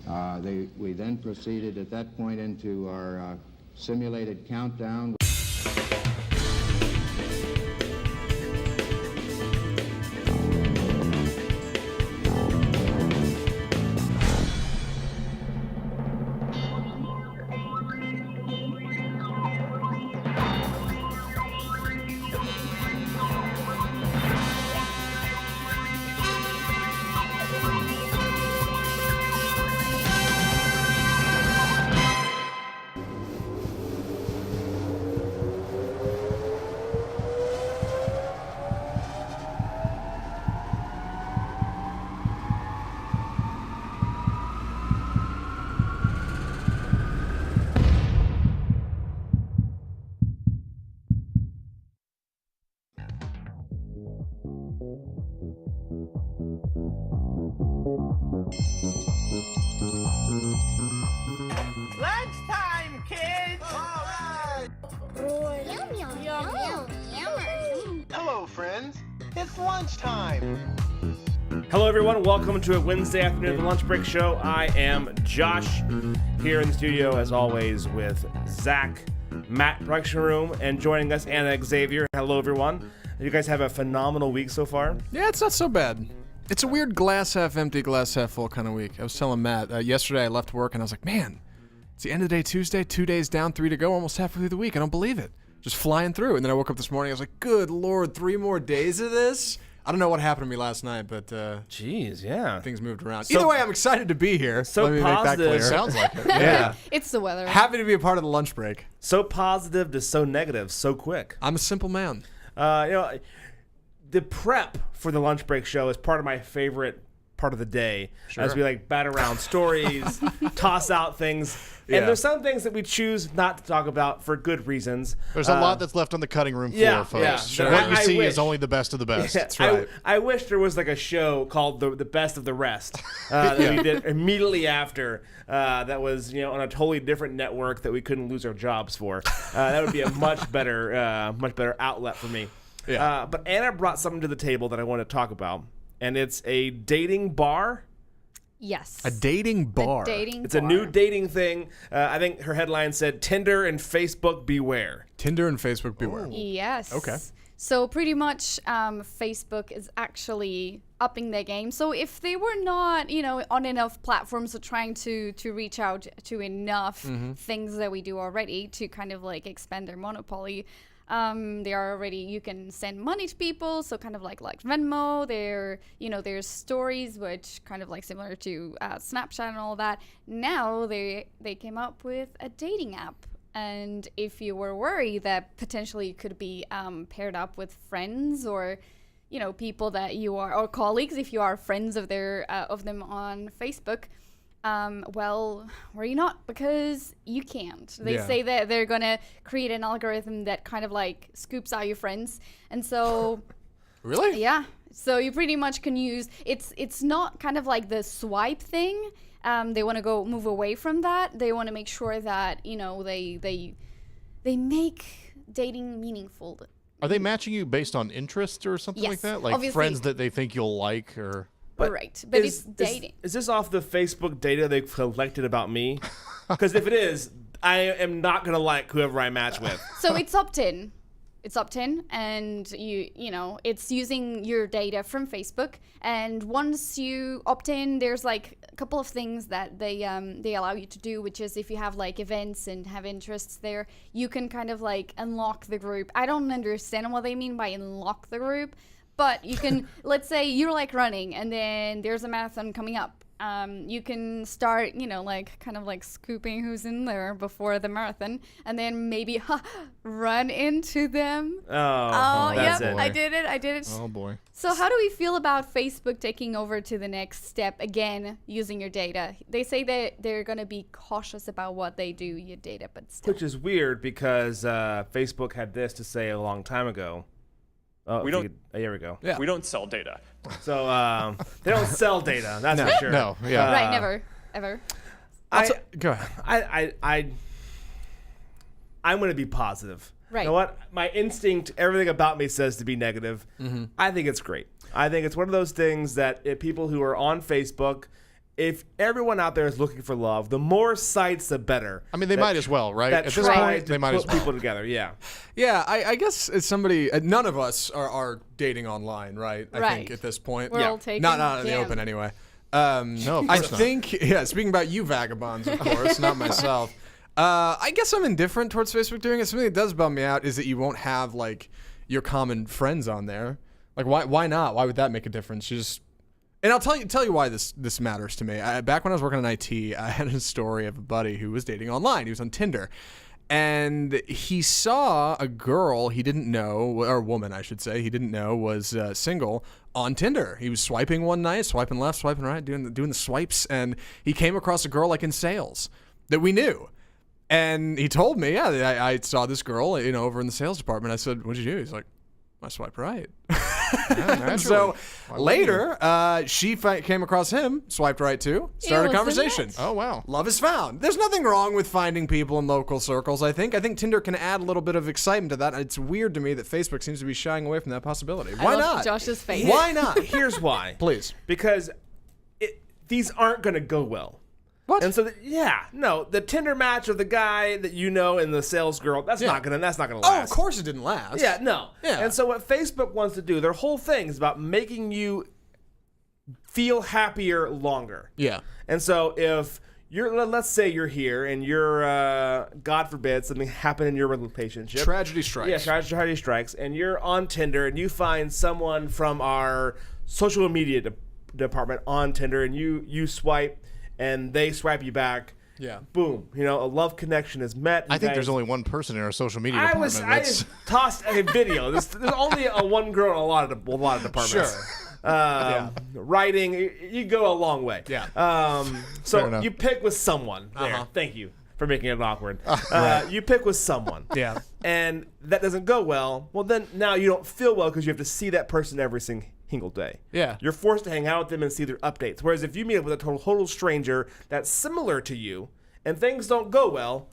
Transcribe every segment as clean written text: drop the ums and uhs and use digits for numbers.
We then proceeded at that point into our simulated countdown. Lunchtime, kids! All right! Yum, yum, yum, yum, yum. Hello, friends. It's lunchtime. Hello, everyone. Welcome to a Wednesday afternoon at the Lunch Break Show. I am Josh, here in the studio, as always, with Zach, Matt, production room, and joining us, Anna Xavier. Hello, everyone. You guys have a phenomenal week so far? Yeah, it's not so bad. It's a weird glass half empty, glass half full kind of week. I was telling Matt, yesterday I left work and I was like, man, it's the end of the day Tuesday, 2 days down, 3 to go, almost halfway through the week. I don't believe it. Just flying through. And then I woke up this morning, I was like, good Lord, 3 more days of this? I don't know what happened to me last night, but Jeez, yeah. things moved around. So- Either way, I'm excited to be here. So Let me make that positive. clear. Sounds like it. Yeah. It's the weather. Happy to be a part of the lunch break. So positive to so negative so quick. I'm a simple man. The prep for the Lunch Break Show is part of my favorite part of the day, as we bat around stories, toss out things. Yeah. And there's some things that we choose not to talk about for good reasons. There's a lot that's left on the cutting room floor, folks. Yeah, sure. What you I see wish. is only the best of the best. That's right. I wish there was a show called the Best of the Rest that we did immediately after. That was on a totally different network that we couldn't lose our jobs for. That would be a much better outlet for me. Yeah. But Anna brought something to the table that I want to talk about, and it's a dating bar. Yes. A dating bar. A dating It's bar. a new dating thing. I think her headline said, "Tinder and Facebook beware." Tinder and Facebook beware. Yes. Okay. So pretty much Facebook is actually upping their game. So if they were not, on enough platforms or trying to reach out to enough things that we do already to kind of expand their monopoly, they are already, you can send money to people, so kind of like Venmo. There's stories, which kind of similar to Snapchat and all that. Now they came up with a dating app. And if you were worried that potentially you could be paired up with friends or people that you are, or colleagues if you are friends of them on Facebook, well, worry not, because you can't. They say that they're gonna create an algorithm that kind of scoops out your friends, and so Really? yeah. So you pretty much can use it's not kind of like the swipe thing. They want to move away from that. They want to make sure that they make dating meaningful. Are they matching you based on interest or something like Yes, that? Like obviously. friends that they think you'll like or... Right, but it's dating. Is this off the Facebook data they've collected about me? Because if it is, I am not going to like whoever I match with. So it's opt-in. It's opt-in, and it's using your data from Facebook. And once you opt in, there's a couple of things that they allow you to do, which is if you have events and have interests there, you can kind of unlock the group. I don't understand what they mean by unlock the group, but you can, let's say you're running and then there's a marathon coming up. You can start, kind of scooping who's in there before the marathon, and then maybe run into them. Oh, yep, that's it. I did it. Oh, boy. So how do we feel about Facebook taking over to the next step, again, using your data? They say that they're going to be cautious about what they do, your data, but still. Which is weird because Facebook had this to say a long time ago. Oh, We don't- here we go. Yeah. We don't sell data. So they don't sell data. That's for sure. No, yeah. Right, never, ever. Go ahead. I'm going to be positive. Right. You know what? My instinct, everything about me says to be negative. I think it's great. I think it's one of those things that if people who are on Facebook if everyone out there is looking for love, the more sites, the better. I mean, they might as well, right? That At this try point, to they might put as well. people together. Yeah. Yeah, I guess as somebody, none of us are dating online, right? I think Right. at this point. We're all taken. Not in the Damn. open anyway. No, of I course not. think, yeah, speaking about you vagabonds, of course, not myself. I guess I'm indifferent towards Facebook doing it. Something that does bum me out is that you won't have, like, your common friends on there. Like, why not? Why would that make a difference? And I'll tell you why this matters to me. Back when I was working in IT, I had a story of a buddy who was dating online. He was on Tinder. And he saw a girl he didn't know, or a woman, I should say, he didn't know was single on Tinder. He was swiping one night, swiping left, swiping right, doing the swipes, and he came across a girl like in sales that we knew. And he told me, yeah, I saw this girl, over in the sales department. I said, what'd you do? He's like, I swiped right. Yeah, So Why wouldn't later, she came across him, swiped right too, started a wasn't conversation. it? Oh, wow. Love is found. There's nothing wrong with finding people in local circles, I think. I think Tinder can add a little bit of excitement to that. It's weird to me that Facebook seems to be shying away from that possibility. Why I love not? Josh's face. Why not? Here's why. Please. Because these aren't going to go well. What? And so, the Tinder match of the guy that you know and the sales girl, that's not gonna last. Oh, of course it didn't last. Yeah, no. Yeah. And so what Facebook wants to do, their whole thing is about making you feel happier longer. Yeah. And so if let's say you're here and you're, God forbid, something happened in your relationship. Tragedy strikes. Yeah, tragedy strikes, and you're on Tinder and you find someone from our social media department on Tinder, and you swipe, and they swipe you back. Yeah. Boom. A love connection is met. I You think guys- there's only one person in our social media I department. just tossed a video. There's only one girl in a lot of departments. Sure. Writing, you go a long way. Yeah. Fair So enough. you pick with someone. There. Uh-huh. Thank you for making it awkward. You pick with someone. Yeah. And that doesn't go well. Well, then now you don't feel well because you have to see that person every single day. Yeah. You're forced to hang out with them and see their updates. Whereas if you meet up with a total stranger that's similar to you and things don't go well,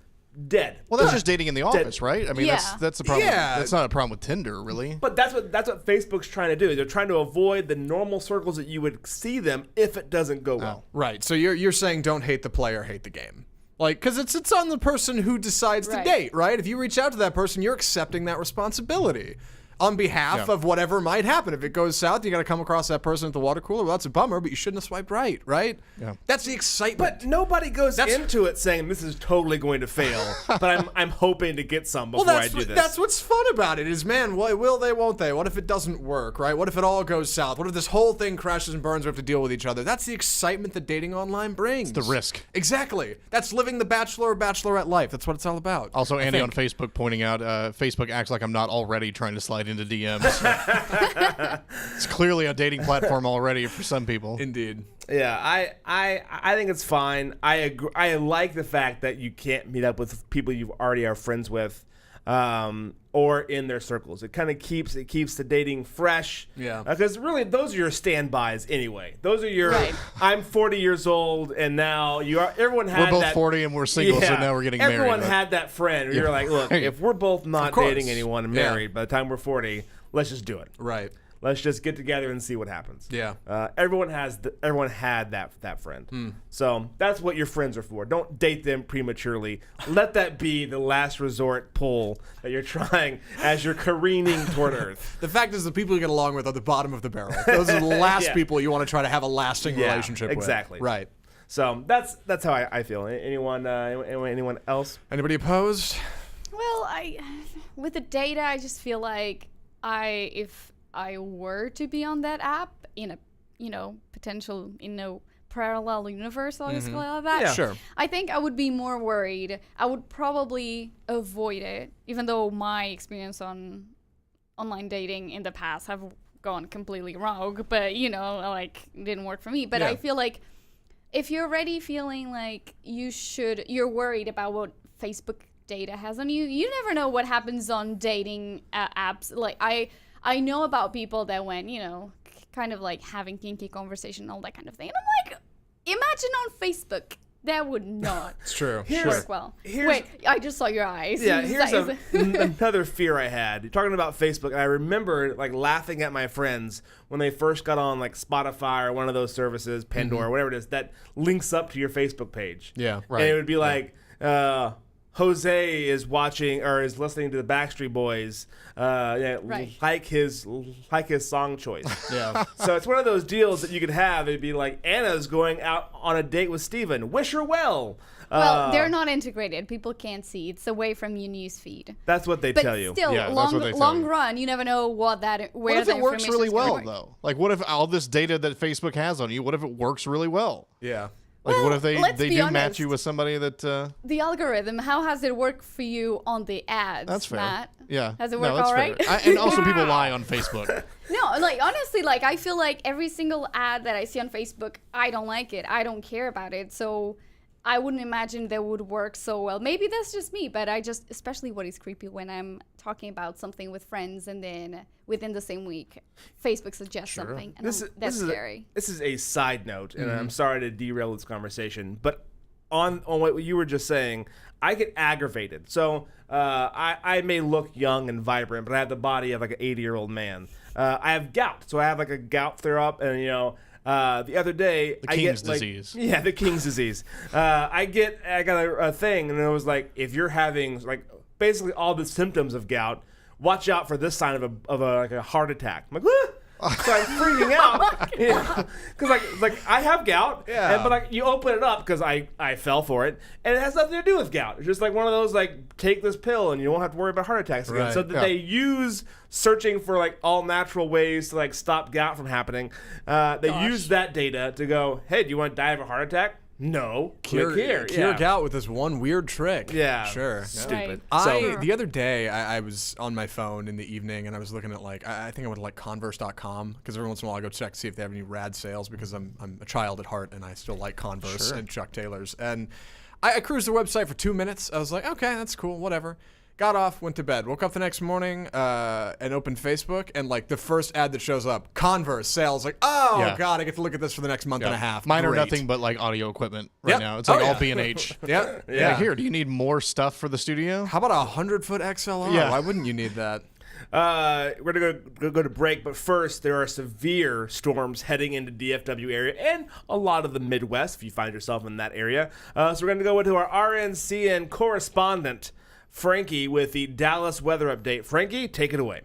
dead. Well, that's just dating in the office, right? I mean, Yeah. that's the problem. Yeah. That's not a problem with Tinder, really. But that's what Facebook's trying to do. They're trying to avoid the normal circles that you would see them if it doesn't go well. Right. So you're saying don't hate the player, hate the game. Like, because it's on the person who decides to Right. date, right? If you reach out to that person, you're accepting that responsibility on behalf Yeah. of whatever might happen. If it goes south, you got to come across that person at the water cooler. Well, that's a bummer, but you shouldn't have swiped right? Yeah. That's the excitement. But nobody goes That's- into it saying this is totally going to fail. But I'm hoping to get some before I do this. That's what's fun about it is, man, will they, won't they? What if it doesn't work, right? What if it all goes south? What if this whole thing crashes and burns? We have to deal with each other. That's the excitement that dating online brings. the risk. Exactly. That's living the bachelor or bachelorette life. That's what it's all about. Also, I Andy think. on Facebook pointing out, Facebook acts like I'm not already trying to slide into DMs. It's clearly a dating platform already for some people. Indeed. Yeah, I think it's fine. I agree. I like the fact that you can't meet up with people you already are friends with, or in their circles. It kind of keeps the dating fresh. Yeah. Because really, those are your standbys anyway. Those are your. Right. I'm 40 years old, and now you are. Everyone had We're both that, 40 and we're single, so Yeah. now we're getting married. Everyone had that friend where you're like, look, if we're both not course. dating anyone and Yeah. married by the time we're 40, let's just do it. Right. Let's just get together and see what happens. Yeah. Everyone had that friend. So that's what your friends are for. Don't date them prematurely. Let that be the last resort pull that you're trying as you're careening toward Earth. The fact is, the people you get along with are the bottom of the barrel. Those are the last Yeah. people you want to try to have a lasting Yeah, relationship exactly. with. Right. So that's how I feel. Anyone else? Anybody opposed? Well, with the data, I just feel like if I were to be on that app in a potential parallel universe, I'll just call it that. Yeah. Sure. I think I would be more worried. I would probably avoid it, even though my experience on online dating in the past have gone completely wrong. But it didn't work for me. But Yeah. I feel like if you're already feeling like you're worried about what Facebook data has on you. You never know what happens on dating apps. Like I know about people that went, kind of like having kinky conversation, all that kind of thing. And I'm like, imagine on Facebook that would not It's true. work well. Here's- Wait, I just saw your eyes. Yeah, Is here's that- another fear I had. You're talking about Facebook, and I remember like laughing at my friends when they first got on like Spotify or one of those services, Pandora, whatever it is, that links up to your Facebook page. Yeah, right. And it would be like, Jose is watching or is listening to the Backstreet Boys, Right. like his song choice. Yeah. So it's one of those deals that you could have. It'd be like Anna's going out on a date with Steven. Wish her well. Well, they're not integrated. People can't see. It's away from your news feed. That's what they But tell you. still, Yeah, that's what they tell long you. run, you never know where What if the it works information's really well, going. though? Like, what if all this data that Facebook has on you, what if it works really well? Yeah. Like, Well, what if they let's be do match honest. you with somebody that... The algorithm, how has it worked for you on the ads, That's fair. Matt? Yeah. Has it No, worked that's all fair. right? And also people lie on Facebook. No, like honestly, like I feel like every single ad that I see on Facebook, I don't like it. I don't care about it. So I wouldn't imagine that would work so well. Maybe that's just me, but especially what is creepy when I'm talking about something with friends and then within the same week, Facebook suggests something. And that's scary. This is a side note, and I'm sorry to derail this conversation, but on what you were just saying, I get aggravated. So I may look young and vibrant, but I have the body of like an 80-year-old man. I have gout, so I have like a gout flare up, and the other day The I King's get like, disease. Yeah, the King's disease. I got a thing, and it was like, if you're having like basically all the symptoms of gout, watch out for this sign of a heart attack. I'm like, what? So I'm freaking out, because like I have gout, Yeah. but like you open it up because I fell for it, and it has nothing to do with gout. It's just like one of those like take this pill and you won't have to worry about heart attacks again. Right. So that Yeah. they use searching for like all natural ways to like stop gout from happening. They use that data to go, hey, do you want to die of a heart attack? No. Cure Click here. cure Yeah. gout with this one weird trick. Yeah. Sure. Stupid. Right. The other day I was on my phone in the evening and I was looking at like I think I went to like Converse.com because every once in a while I go check to see if they have any rad sales because I'm a child at heart and I still like Converse and Chuck Taylors, and I cruised the website for 2 minutes. I was like, okay, that's cool, whatever. Got off, went to bed, woke up the next morning and opened Facebook, and like the first ad that shows up, Converse sales, like, oh Yeah. god, I get to look at this for the next month and a half. Mine are Great. nothing but like audio equiment right Yep. now. It's Oh, like all yeah. B&H. Yep. Yeah. Like, here, do you need more stuff for the studio? How about a 100-foot XLR? Yeah. Why wouldn't you need that? We're gonna go to break, but first there are severe storms heading into DFW area and a lot of the Midwest if you find yourself in that area. So we're gonna go into our RNCN correspondent Frankie with the Dallas weather update. Frankie, take it away.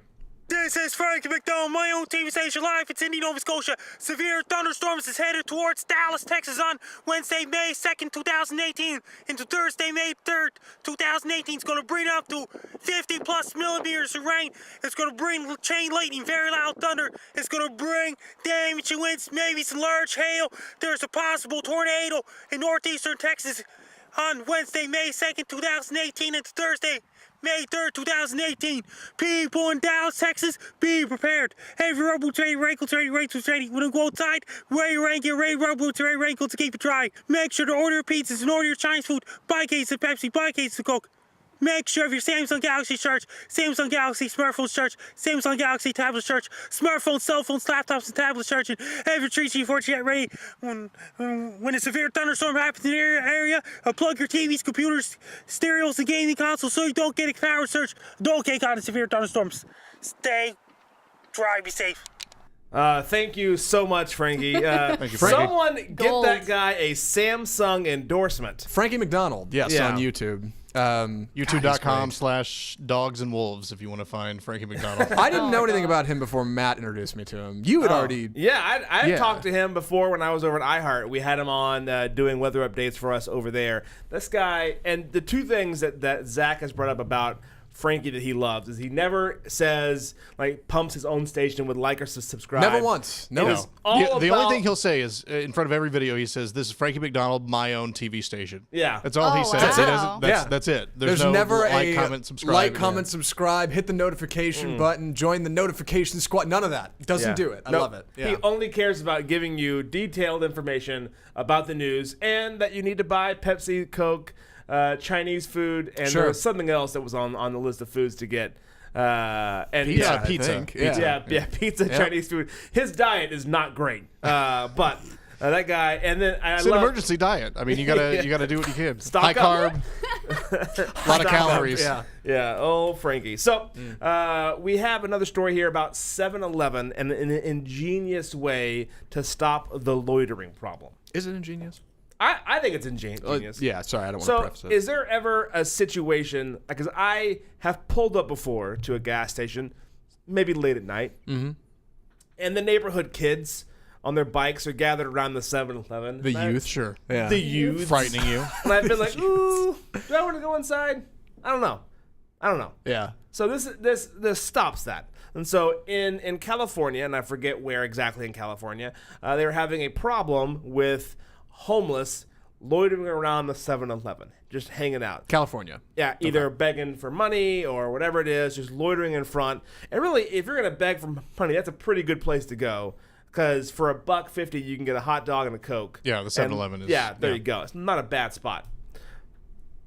This is Frankie McDonald, my own TV station live in Sydney, Nova Scotia. Severe thunderstorms is headed towards Dallas, Texas on Wednesday, May 2nd, 2018 into Thursday, May 3rd, 2018. It's going to bring up to 50 plus millimeters of rain. It's going to bring chain lightning, very loud thunder. It's going to bring damaging winds, maybe some large hail. There's a possible tornado in northeastern Texas on Wednesday, May 2nd, 2018 into Thursday, May 3rd, 2018. People in Dallas, Texas, be prepared. Heavy rubber training, raincoats ready, raincoats ready. When you go outside, wear your rain gear, rain rubber training, raincoats to keep it dry. Make sure to order your pizzas and order your Chinese food. Buy a case of Pepsi, buy a case of Coke. Make sure of your Samsung Galaxy charge, Samsung Galaxy smartphones charge, Samsung Galaxy tablets charge, smartphones, cell phones, laptops, and tablets charging. Have your 3G, 4G get ready. When a severe thunderstorm happens in your area, plug your TVs, computers, stereos, and gaming consoles so you don't get a power surge. Don't get caught in severe thunderstorms. Stay dry, be safe. Thank you so much, Frankie. Thank you, Frankie. Someone get Gold. that guy a Samsung endorsement. Frankie McDonald, yes, Yeah. on YouTube. YouTube.com/dogs and wolves if you want to find Frankie McDonald. I didn't know anything about him before Matt introduced me to him. You had already. Yeah, I Yeah. talked to him before when I was over at iHeart. We had him on doing weather updates for us over there. This guy, and the two things that Zach has brought up about Frankie that he loves is he never says, like, pumps his own station and would like us to subscribe. Never once. No. It is all The only about- thing he'll say is in front of every video he says, "This is Frankie McDonald, my own TV station." Yeah. That's all he Oh, says. wow. He doesn't. Yeah. That's it. There's no never like, a comment, subscribe. like, in there. comment, subscribe, hit the notification button, join the notification squad. None of that. Doesn't Yeah. do it. I No, love it. Yeah. He only cares about giving you detailed information about the news and that you need to buy Pepsi, Coke, Chinese food, and Sure. there was something else that was on the list of foods to get. And Pizza, yeah, I pizza. think. pizza, Chinese food. His diet is not great, but That guy, and then I It's love an emergency diet. I mean, you gotta do what you can. Stock High up. carb, a lot of calories. Yeah, oh, Frankie. So we have another story here about 7-Eleven and an ingenious way to stop the loitering problem. Is it ingenious? I think it's ingenious. Yeah, sorry, I don't want to So, preface it. is there ever a situation, because I have pulled up before to a gas station, maybe late at night, and the neighborhood kids on their bikes are gathered around the 7-Eleven. The youth? Sure. Yeah. The youth. Frightening you. And I've been like, ooh, do I want to go inside? I don't know. Yeah. So this stops that. And so in California, and I forget where exactly in California, they were having a problem with homeless loitering around the 7-Eleven, just hanging out. California. Yeah, either begging for money or whatever it is, just loitering in front. And really, if you're going to beg for money, that's a pretty good place to go. Because for $1.50, you can get a hot dog and a Coke. Yeah, the 7-Eleven is. Yeah, there you go. It's not a bad spot.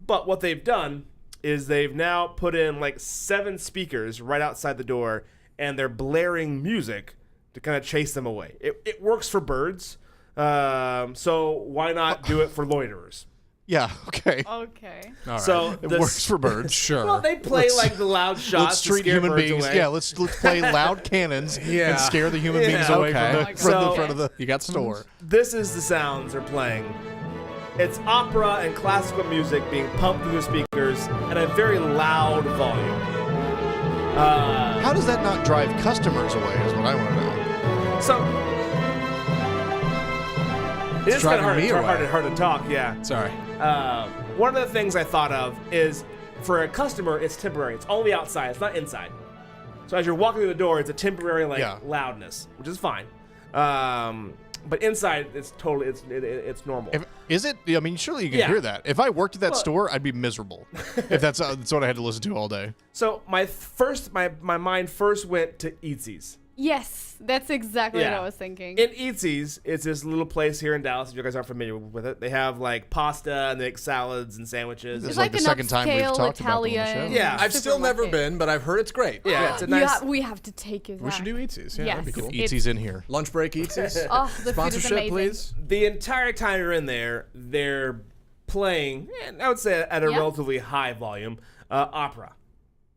But what they've done is they've now put in like 7 speakers right outside the door, and they're blaring music to kind of chase them away. It works for birds, so why not do it for loiterers? Yeah. Okay. Okay. All right. So It works for birds. Sure. Well, they play like the loud shots Let's to treat scare human birds beings. away. Yeah, let's play loud cannons Yeah. and scare the human Yeah. beings away Okay. from So- the front of the You got some of store. those? This is the sounds they're playing. It's opera and classical music being pumped through the speakers at a very loud volume. How does that not drive customers away? Is what I want to know. So it is kind of driving me away. hard to talk. Yeah. Sorry. One of the things I thought of is for a customer, it's temporary. It's only outside. It's not inside. So as you're walking through the door, it's a temporary loudness, which is fine. But inside, it's totally it's normal. Is it? I mean, surely you can Yeah. hear that. If I worked at that Well- store, I'd be miserable. If that's what I had to listen to all day. So my mind first went to Eatsy's. Yes, that's exactly what Yeah. I was thinking. In Eatsy's, it's this little place here in Dallas. If you guys aren't familiar with it, they have like pasta and they make salads and sandwiches. This It's is like like the an second time we've upscale talked about them on the Italian. show. Yeah. I've still never supermarket. been, but I've heard it's great. Yeah, it's a nice. We have to take it. We should do Eatsies. Yeah, that'd be Yes. cool. It's- Eatsy's in here. Lunch break Eatsies. Oh, the food is Sponsorship, amazing. please. The entire time you're in there, they're playing, I would say at a Yeah. relatively high volume, opera.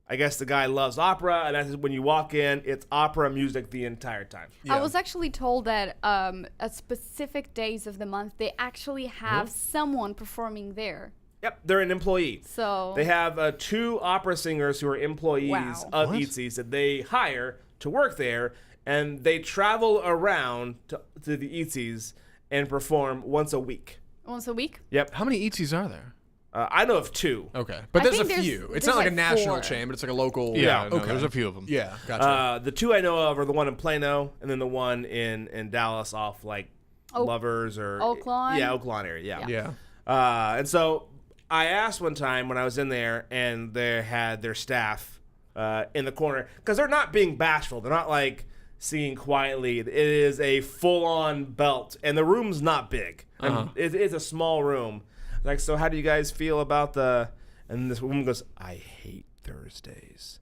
I guess the guy loves opera, and that's when you walk in, it's opera music the entire time. I was actually told that at specific days of the month, they actually have someone performing there. Yep, they're an employee. So They have 2 opera singers who are employees Wow. of Eatsy's that they hire to work there, and they travel around to the Eatsy's and perform once a week. once a week. Yep. How many Eatsies are there? I know of 2. Okay, but I there's a think there's- few. It's there's not like a like national 4. chain, but it's like a local. Yeah. No, okay. there's a few of them. Yeah, gotcha. The 2 I know of are the one in Plano and then the one in Dallas off like Lovers or Oaklawn? Yeah, Oaklawn area. Yeah. yeah. And so I asked one time when I was in there, and they had their staff in the corner because they're not being bashful. They're not like singing quietly. It is a full-on belt, and the room's not big. It's a small room. Like, so how do you guys feel about the? And this woman goes, "I hate Thursdays."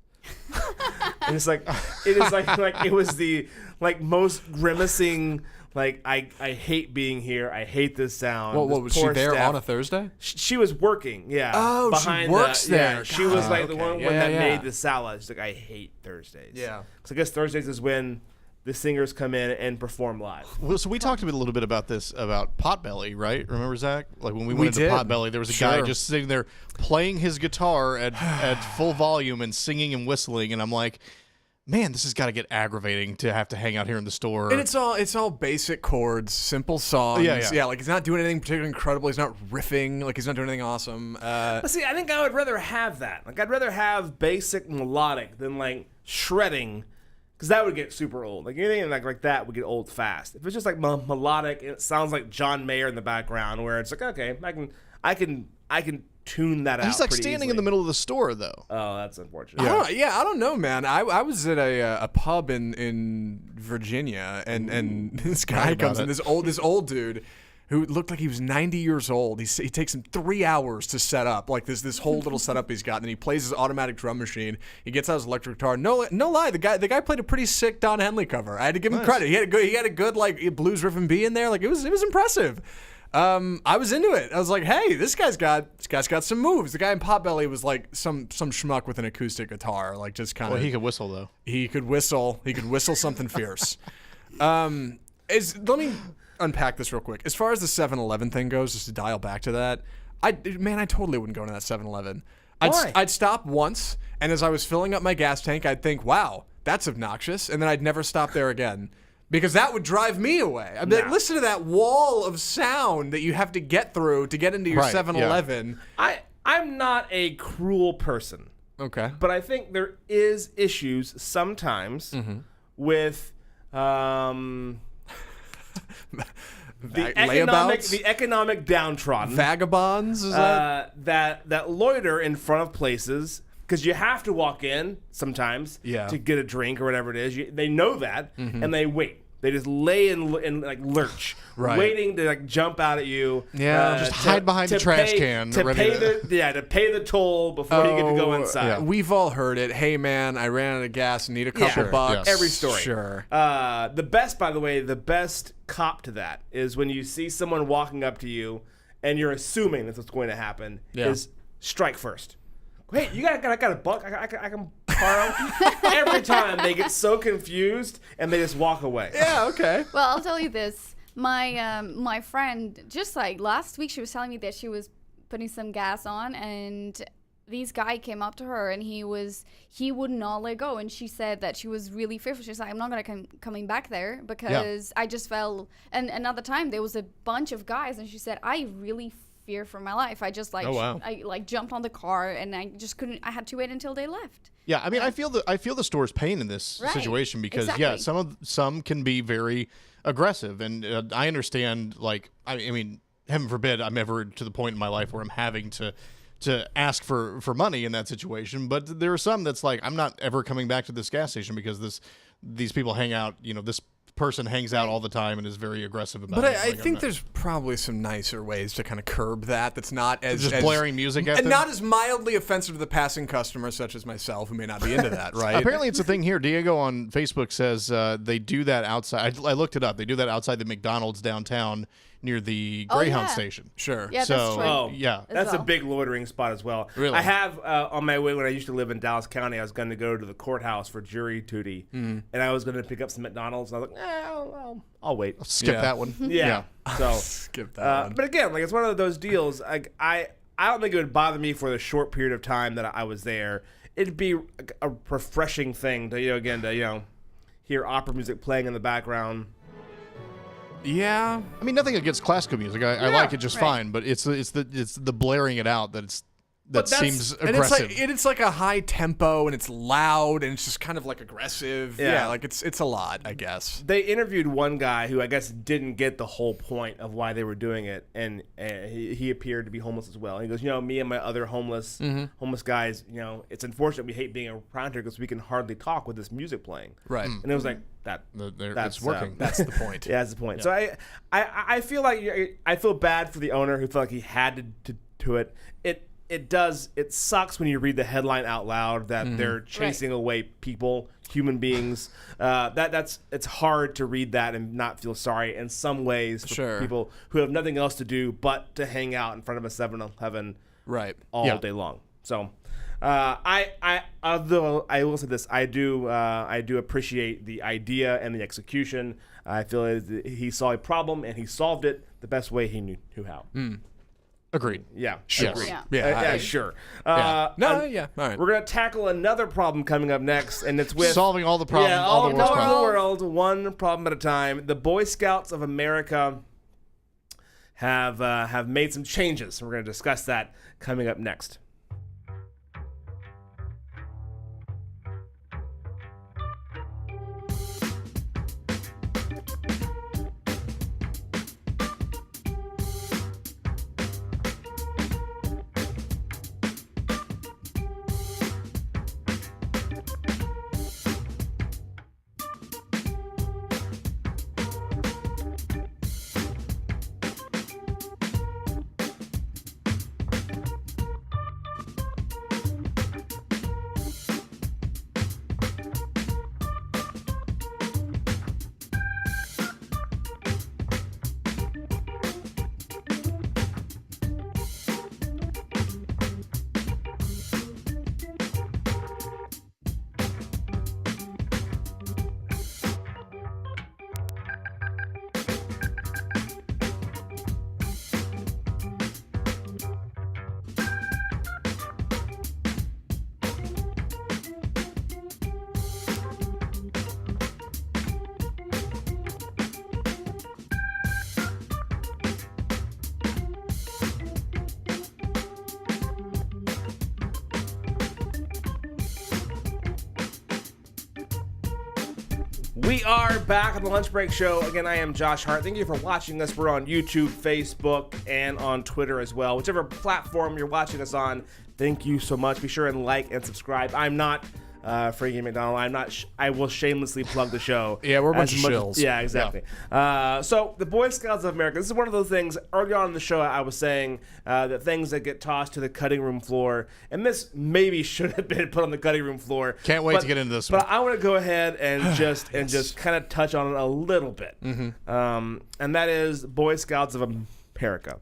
And it's like, it is like it was the most grimacing. Like, I hate being here. I hate this sound. What This was she poor there staff. on a Thursday? She was working, yeah. Oh, she works there. Yeah, she was like the okay. one Yeah, that yeah. made the salad. She's like, I hate Thursdays. Yeah. Because I guess Thursdays is when the singers come in and perform live. Well, so we talked a little bit about this, about Potbelly, right? Remember, Zach? Like when we went did. into Potbelly, there was a guy Sure. just sitting there playing his guitar at full volume and singing and whistling, and I'm like, man, this has got to get aggravating to have to hang out here in the store. And it's all basic chords, simple songs. Yeah. Like he's not doing anything particularly incredible. He's not riffing. Like he's not doing anything awesome. But see, I think I would rather have that. Like, I'd rather have basic melodic than like shredding, because that would get super old. Like anything like that would get old fast. If it's just like melodic, and it sounds like John Mayer in the background, where it's like, okay, I can tune that out. He's like pretty standing easily. in the middle of the store, though. Oh, that's unfortunate. I don't know, man. I was at a pub in Virginia, and this guy about comes in, it. this old dude, who looked like he was 90 years old. He takes him 3 hours to set up, like this whole little setup he's got. And then he plays his automatic drum machine. He gets out his electric guitar. No lie, the guy played a pretty sick Don Henley cover. I had to give him credit. He had a good like blues riff and B in there. Like it was impressive. I was into it. I was like, hey, this guy's got some moves. The guy in Potbelly was like some schmuck with an acoustic guitar, like just kind of. Well, he could whistle though. He could whistle something fierce. Let me unpack this real quick. As far as the 7-Eleven thing goes, just to dial back to that, I totally wouldn't go into that 7-Eleven. Why? I'd stop once, and as I was filling up my gas tank, I'd think, wow, that's obnoxious, and then I'd never stop there again. Because that would drive me away. I'd be like, listen to that wall of sound that you have to get through to get into your 7-Eleven. I'm not a cruel person. Okay. But I think there is issues sometimes with the economic downtrodden. Vagabonds? Is that loiter in front of places because you have to walk in sometimes to get a drink or whatever it is. They know that and they wait. They just lay in like lurch, waiting to like jump out at you. Yeah, just hide behind the trash can. To pay the toll before you get to go inside. Yeah. We've all heard it. Hey man, I ran out of gas and need a couple bucks. Every story. Sure. The best cop to that is when you see someone walking up to you and you're assuming that's what's going to happen. Is strike first. Hey, you got a buck? I can borrow. Every time they get so confused and they just walk away. Yeah, okay. Well, I'll tell you this. My friend, just like last week, she was telling me that she was putting some gas on, and this guy came up to her, and he would not let go, and she said that she was really fearful. She's like, I'm not gonna coming back there because I just fell. And another time there was a bunch of guys, and she said, I really fear for my life. I just I jumped on the car, and I just couldn't. I had to wait until they left. Yeah, I mean, I feel the store's pain in this situation because some can be very aggressive, and I understand. Like, I mean, heaven forbid I'm ever to the point in my life where I'm having to ask for money in that situation. But there are some that's like, I'm not ever coming back to this gas station because these people hang out. You know, this person hangs out all the time and is very aggressive about it. But I think there's probably some nicer ways to kind of curb that. That's not as just blaring music at them, and not as mildly offensive to the passing customer, such as myself, who may not be into that. Right? Apparently, it's a thing here. Diego on Facebook says they do that outside. I looked it up. They do that outside the McDonald's downtown near the Greyhound station. Sure. Yeah, that's true. Oh, yeah. That's a big loitering spot as well. Really? I have, on my way when I used to live in Dallas County, I was going to go to the courthouse for jury duty, and I was going to pick up some McDonald's, and I was like, I'll wait. I'll skip that one. Yeah. So skip that one. But again, like it's one of those deals. Like I don't think it would bother me for the short period of time that I was there. It'd be a refreshing thing to hear opera music playing in the background. Yeah, I mean, nothing against classical music. I like it just fine, but it's the blaring it out that seems aggressive. And it's like a high tempo, and it's loud, and it's just kind of like aggressive. Yeah, like it's a lot, I guess. They interviewed one guy who I guess didn't get the whole point of why they were doing it, and he appeared to be homeless as well. He goes, me and my other homeless guys, it's unfortunate we hate being around here because we can hardly talk with this music playing. Right. And it was like that's it's working. That's the point. Yeah, that's the point. So I feel like I feel bad for the owner who felt like he had to do it. It sucks when you read the headline out loud that they're chasing away people, human beings. It's hard to read that and not feel sorry in some ways for people who have nothing else to do but to hang out in front of a 7-Eleven all day long. So although I will say this, I do appreciate the idea and the execution. I feel he saw a problem and he solved it the best way he knew how. Agreed. Yeah. Sure. Yes. Sure. All right. We're going to tackle another problem coming up next, and it's with solving all the problems, all the world's over problems. the world, one problem at a time. The Boy Scouts of America have made some changes. We're going to discuss that coming up next. We are back on the Lunch Break Show. Again, I am Josh Hart. Thank you for watching us. We're on YouTube, Facebook, and on Twitter as well. Whichever platform you're watching us on, thank you so much. Be sure and like and subscribe. I'm not Frankie McDonald. I'm not. I will shamelessly plug the show. Yeah, we're a bunch of shills. Yeah, exactly. Yeah. So the Boy Scouts of America. This is one of those things. Early on in the show, I was saying that things that get tossed to the cutting room floor, and this maybe should have been put on the cutting room floor. Can't wait to get into this one. But I want to go ahead and just kind of touch on it a little bit. And that is Boy Scouts of America.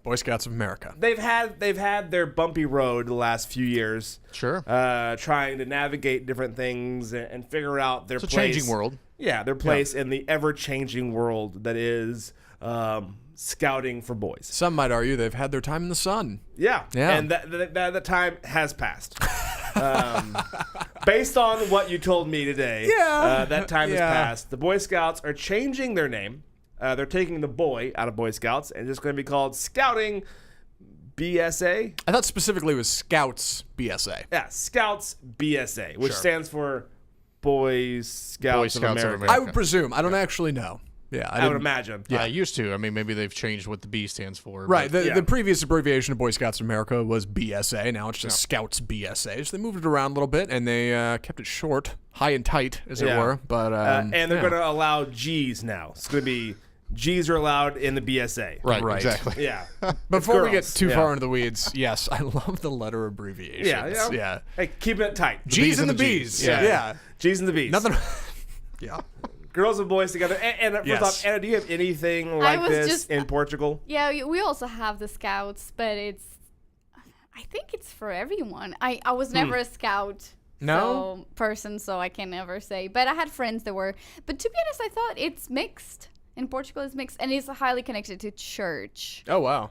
Boy Scouts of America. They've had their bumpy road the last few years. Sure. Trying to navigate different things and figure out their place. It's a changing world. Yeah, their place in the ever-changing world that is scouting for boys. Some might argue they've had their time in the sun. Yeah. And that time has passed. Based on what you told me today, that time has passed. The Boy Scouts are changing their name. They're taking the boy out of Boy Scouts and just going to be called Scouting BSA. I thought specifically it was Scouts BSA. Yeah, Scouts BSA, which stands for Boy Scouts of America. I would presume. I don't actually know. Yeah, I would imagine. Yeah, I used to. I mean, maybe they've changed what the B stands for. Right. The previous abbreviation of Boy Scouts of America was BSA. Now it's just Scouts BSA. So they moved it around a little bit, and they kept it short, high and tight, as it were. But and they're going to allow G's now. It's going to be G's are allowed in the BSA. Right. Exactly. Yeah. Before we get too far into the weeds, yes, I love the letter abbreviations. Yeah. Hey, keep it tight. G's and the B's. Yeah. G's and the B's. Nothing. Yeah. Girls and boys together. And first off, Anna, do you have anything like this in Portugal? Yeah, we also have the Scouts, but I think it's for everyone. I was never a Scout person, so I can never say. But I had friends that were. But to be honest, I thought it's mixed. In Portugal, it's mixed, and it's highly connected to church. Oh, wow.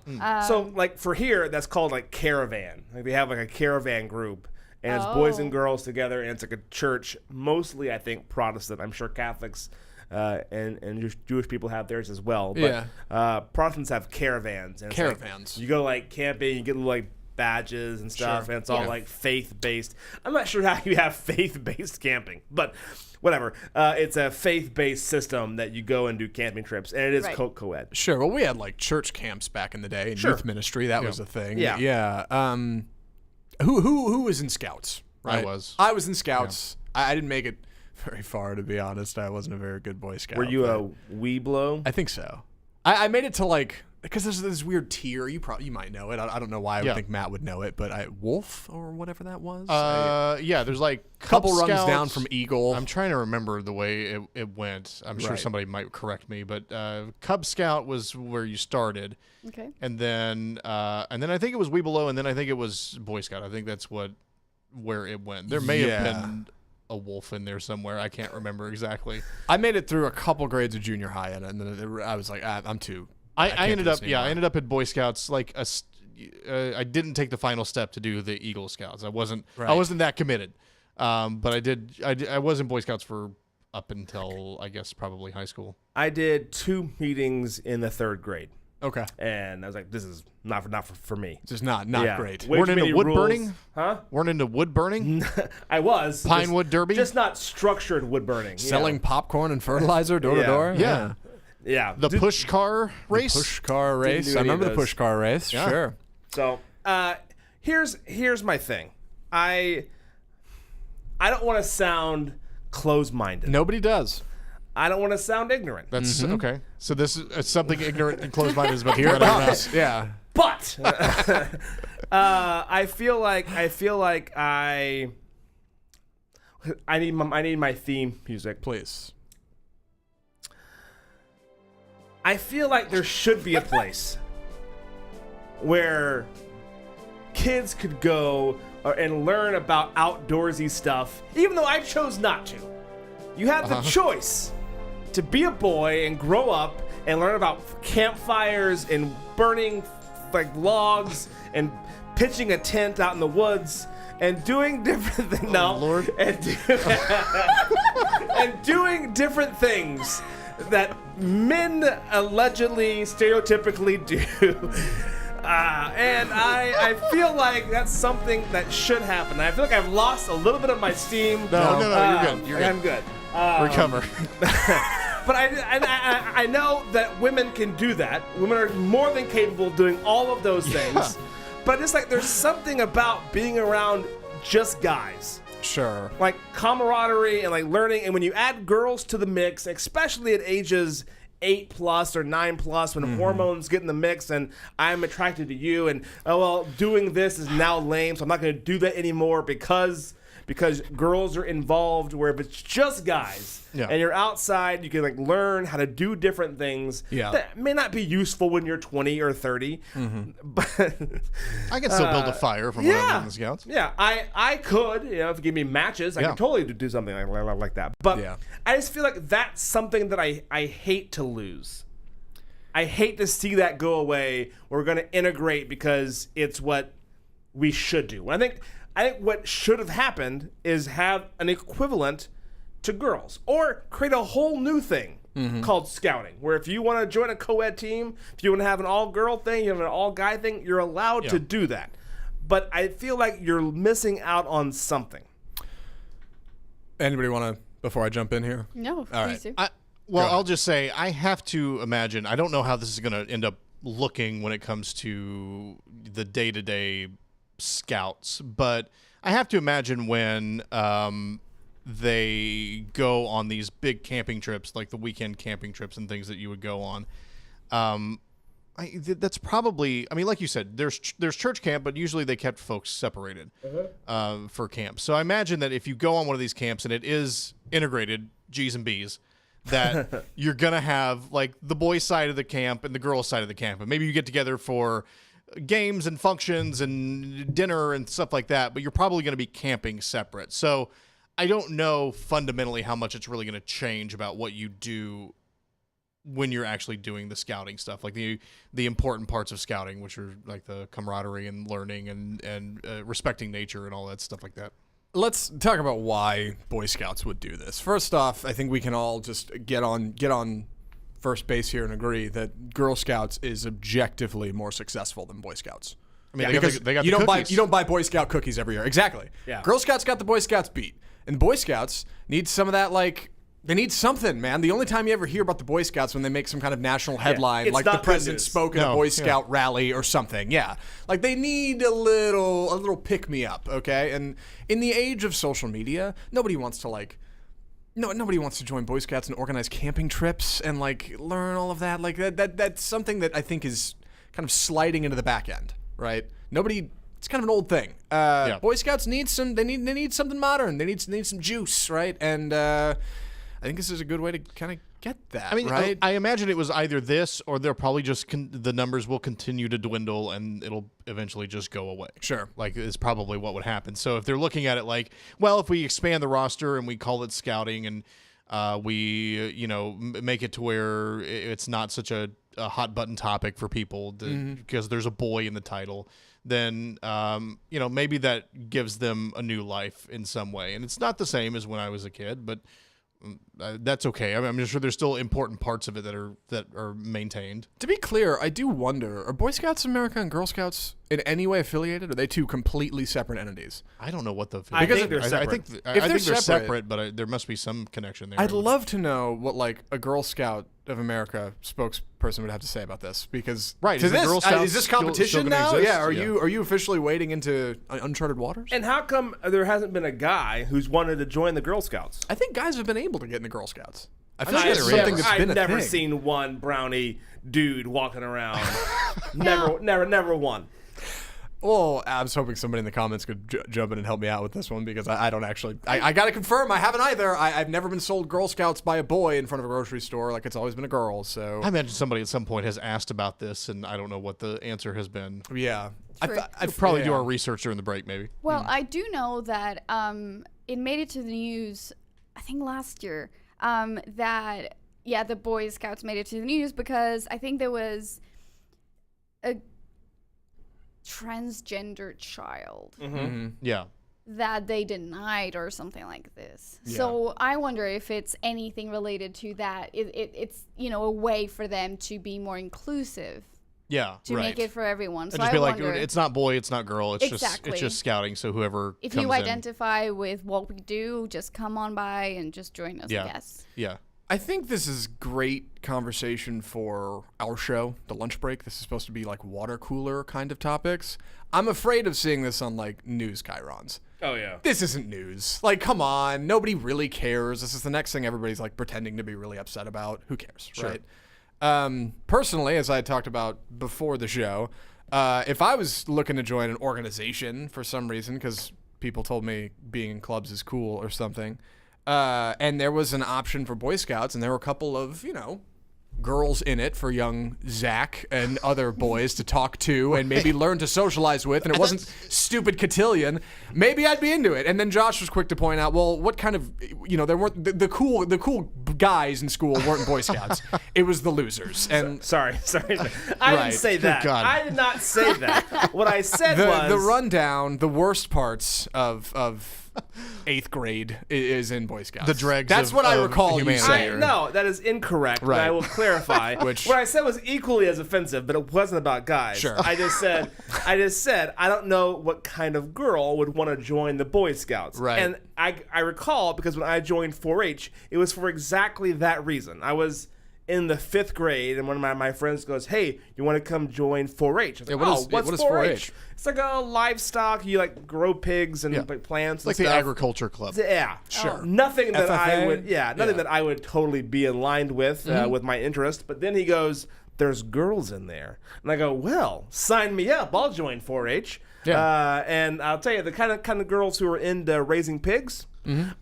So, like, for here, that's called, like, caravan. Like, they have, like, a caravan group, and it's boys and girls together, and it's, like, a church, mostly, I think, Protestant. I'm sure Catholics and Jewish people have theirs as well. But Protestants have caravans. And caravans. You go, like, camping, you get little, like, badges and stuff, and it's all, like, faith-based. I'm not sure how you have faith-based camping, but whatever. It's a faith-based system that you go and do camping trips, and it is co-ed. Sure. Well, we had like church camps back in the day, and youth ministry. That was a thing. Yeah. Who was in Scouts? Right? I was in Scouts. Yeah. I didn't make it very far, to be honest. I wasn't a very good Boy Scout. Were you a Weeblo? I think so. I made it to like. Because there's this weird tier. You might know it. I don't know why I would think Matt would know it, but Wolf or whatever that was. Yeah, there's like couple runs down from Eagle. I'm trying to remember the way it went. I'm sure somebody might correct me, but Cub Scout was where you started. Okay. And then I think it was Weeblo, and then I think it was Boy Scout. I think that's where it went. There may have been a wolf in there somewhere. I can't remember exactly. I made it through a couple grades of junior high, and then I was like, I'm too. I ended up at Boy Scouts. Like I didn't take the final step to do the Eagle Scouts. I wasn't that committed. But I was in Boy Scouts for up until I guess probably high school. I did 2 meetings in the 3rd grade. Okay. And I was like, this is not for me. Just not great. Weren't into wood burning? Huh? Weren't into wood burning? I was. Pinewood Derby? Just not structured wood burning. Selling popcorn and fertilizer door to door? Yeah. Yeah. The push car race? Push car race. I remember the push car race. Yeah. Sure. So here's my thing. I don't want to sound closed-minded. Nobody does. I don't want to sound ignorant. That's okay. So this is something ignorant and closed-minded is about to Here come out of your mouth. Yeah. But I feel like I need my theme music, please. I feel like there should be a place where kids could go and learn about outdoorsy stuff, even though I chose not to. You have the choice to be a boy and grow up and learn about campfires and burning like logs and pitching a tent out in the woods and doing different things. Lord. And doing different things that men allegedly, stereotypically do. And I feel like that's something that should happen. I feel like I've lost a little bit of my steam. No, you're good. I'm good. Recover. But I know that women can do that. Women are more than capable of doing all of those things. But it's like there's something about being around just guys. Sure. Like camaraderie and like learning. And when you add girls to the mix, especially at ages 8+ or 9+, when hormones get in the mix and I'm attracted to you and, oh, well, doing this is now lame, so I'm not going to do that anymore because girls are involved, where if it's just guys and you're outside, you can like learn how to do different things that may not be useful when you're 20 or 30. But I can still build a fire from when I was in the Scouts. Yeah, I could, if you give me matches, I could totally do something like that. But I just feel like that's something that I hate to lose. I hate to see that go away. We're going to integrate because it's what we should do. I think what should have happened is have an equivalent to girls, or create a whole new thing called scouting, where if you want to join a co-ed team, if you want to have an all-girl thing, you have an all-guy thing, you're allowed to do that. But I feel like you're missing out on something. Anybody want to, before I jump in here? No, please do. I'll just say, I have to imagine, I don't know how this is going to end up looking when it comes to the day-to-day Scouts, but I have to imagine when they go on these big camping trips, like the weekend camping trips and things that you would go on, that's probably, I mean, like you said, there's church camp, but usually they kept folks separated for camp. So I imagine that if you go on one of these camps and it is integrated G's and B's, that you're gonna have like the boys' side of the camp and the girls' side of the camp, and maybe you get together for games and functions and dinner and stuff like that, but you're probably going to be camping separate. So I don't know fundamentally how much it's really going to change about what you do when you're actually doing the scouting stuff, like the important parts of scouting, which are like the camaraderie and learning and respecting nature and all that stuff like that. Let's talk about why Boy Scouts would do this. First off, I think we can all just get on first base here and agree that Girl Scouts is objectively more successful than Boy Scouts. I mean, because they got you the don't cookies. you don't buy Boy Scout cookies every year. Exactly. Yeah. Girl Scouts got the Boy Scouts beat, and Boy Scouts need some of that. Like, they need something, man. The only time you ever hear about the Boy Scouts when they make some kind of national headline, it's like not the good president news. spoke at a Boy Scout rally or something. Yeah, like they need a little pick me up. Okay, and in the age of social media, nobody wants to nobody wants to join Boy Scouts and organize camping trips and like learn all of that. Like that's something that I think is kind of sliding into the back end, right? It's kind of an old thing. Boy Scouts need they need something modern. They need some juice, right? And I think this is a good way to kind of get that. I mean, right? I imagine it was either this or they're probably just the numbers will continue to dwindle and it'll eventually just go away. Sure. Like, is probably what would happen. So if they're looking at it like, well, if we expand the roster and we call it scouting and we, make it to where it's not such a hot button topic for people because there's a boy in the title, then, maybe that gives them a new life in some way. And it's not the same as when I was a kid, but that's okay. I mean, I'm sure there's still important parts of it that are maintained. To be clear, I do wonder, are Boy Scouts of America and Girl Scouts in any way affiliated? Or are they two completely separate entities? I don't know what the... I think they're separate. I think they're separate, but there must be some connection there. I'd love to know what like a Girl Scout of America spokesperson would have to say about this, because is this competition still now? exist? Yeah, are you officially wading into uncharted waters? And how come there hasn't been a guy who's wanted to join the Girl Scouts? I think guys have been able to get in the Girl Scouts. I feel I'm like sure it's there something is. that's been I've a never thing. seen one brownie dude walking around. Never one. Well, I was hoping somebody in the comments could jump in and help me out with this one, because I don't actually... I got to confirm, I haven't either. I've never been sold Girl Scouts by a boy in front of a grocery store. Like, it's always been a girl, so... I imagine somebody at some point has asked about this, and I don't know what the answer has been. Yeah. True. I'd probably do our research during the break, maybe. Well, I do know that it made it to the news, I think last year, that, the Boy Scouts made it to the news because I think there was a transgender child Yeah. that they denied or something like this. Yeah. So I wonder if it's anything related to that. It's a way for them to be more inclusive Yeah, to make it for everyone. So and just I be like, wonder, it's not boy, it's not girl. It's Exactly. it's just scouting. So whoever if comes you in- identify with what we do, just come on by and just join us, I guess. Yeah. I think this is great conversation for our show, The Lunch Break. This is supposed to be like water cooler kind of topics. I'm afraid of seeing this on like news chyrons. Oh, yeah. This isn't news. Like, come on. Nobody really cares. This is the next thing everybody's like pretending to be really upset about. Who cares, right? Personally, as I talked about before the show, if I was looking to join an organization for some reason, because people told me being in clubs is cool or something, and there was an option for Boy Scouts, and there were a couple of, girls in it for young Zach and other boys to talk to and maybe learn to socialize with, and it wasn't stupid cotillion, maybe I'd be into it. And then Josh was quick to point out, well, what kind of, there weren't the cool guys in school weren't Boy Scouts. It was the losers. And Sorry. I didn't say that. God. I did not say that. What I said was the rundown, the worst parts of 8th grade is in Boy Scouts. The dregs That's of- what I of recall you humanity. saying. No, that is incorrect. But Right. I will clarify. Which- what I said was equally as offensive, but it wasn't about guys. Sure. I just said I don't know what kind of girl would want to join the Boy Scouts. Right. And I recall because when I joined 4-H, it was for exactly that reason. I was in the 5th grade, and one of my friends goes, "Hey, you want to come join 4-H?" I was like, what is what's 4-H? It's like a livestock. You like grow pigs and Yeah. like plants, Like and the stuff. agriculture club. Yeah, Sure. Nothing that I FFA? would, nothing that I would totally be in line with my interest. But then he goes, "There's girls in there," and I go, "Well, sign me up. I'll join 4-H." Yeah. And I'll tell you, the kind of girls who are into raising pigs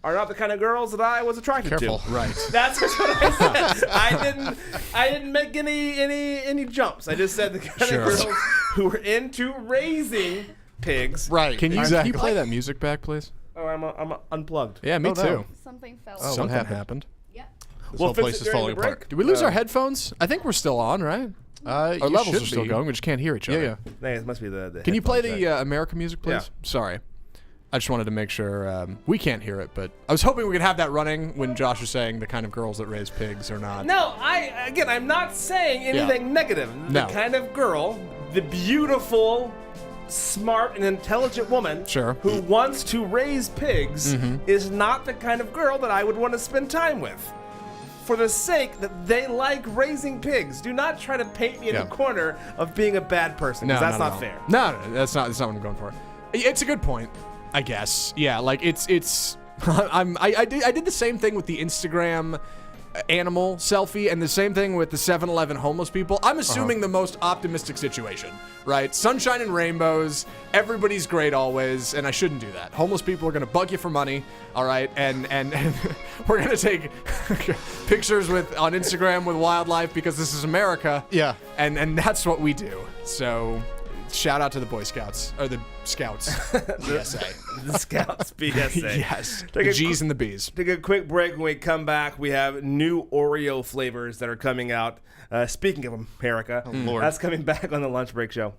are not the kind of girls that I was attracted Careful. to. Right. That's what I said. I didn't make any jumps. I just said the kind Sure. of girls who were into raising pigs. Right. Can you exactly. play that music back, please? Oh, I'm unplugged. Yeah, me Oh, no. too. Something fell. Oh, what Something happened? happened. Yeah. This We'll whole fix place it is during falling the break. apart. Did we lose our headphones? I think we're still on, right? Our You levels should are still be. going. We just can't hear each other. Yeah, yeah. Hey, it must be the Can you play headphones, the right? American music, please? Yeah. Sorry. I just wanted to make sure we can't hear it, but I was hoping we could have that running when Josh was saying the kind of girls that raise pigs or not. No, I'm not saying anything negative. No. The kind of girl, the beautiful, smart, and intelligent woman Sure. who wants to raise pigs is not the kind of girl that I would want to spend time with. For the sake that they like raising pigs, do not try to paint me in Yeah. the corner of being a bad person, because that's not fair. No, that's not what I'm going for. It's a good point, I guess. Yeah, like it's I did the same thing with the Instagram animal selfie and the same thing with the 7-Eleven homeless people. I'm assuming the most optimistic situation, right? Sunshine and rainbows, everybody's great always, and I shouldn't do that. Homeless people are gonna bug you for money, all right? And we're gonna take pictures on Instagram with wildlife because this is America. Yeah. And that's what we do. So shout out to the Boy Scouts, or the Scouts, BSA. The Scouts BSA. Yes, Take the a G's and the B's. Take a quick break. When we come back, we have new Oreo flavors that are coming out. Speaking of America, Lord. that's coming back on the Lunch Break Show.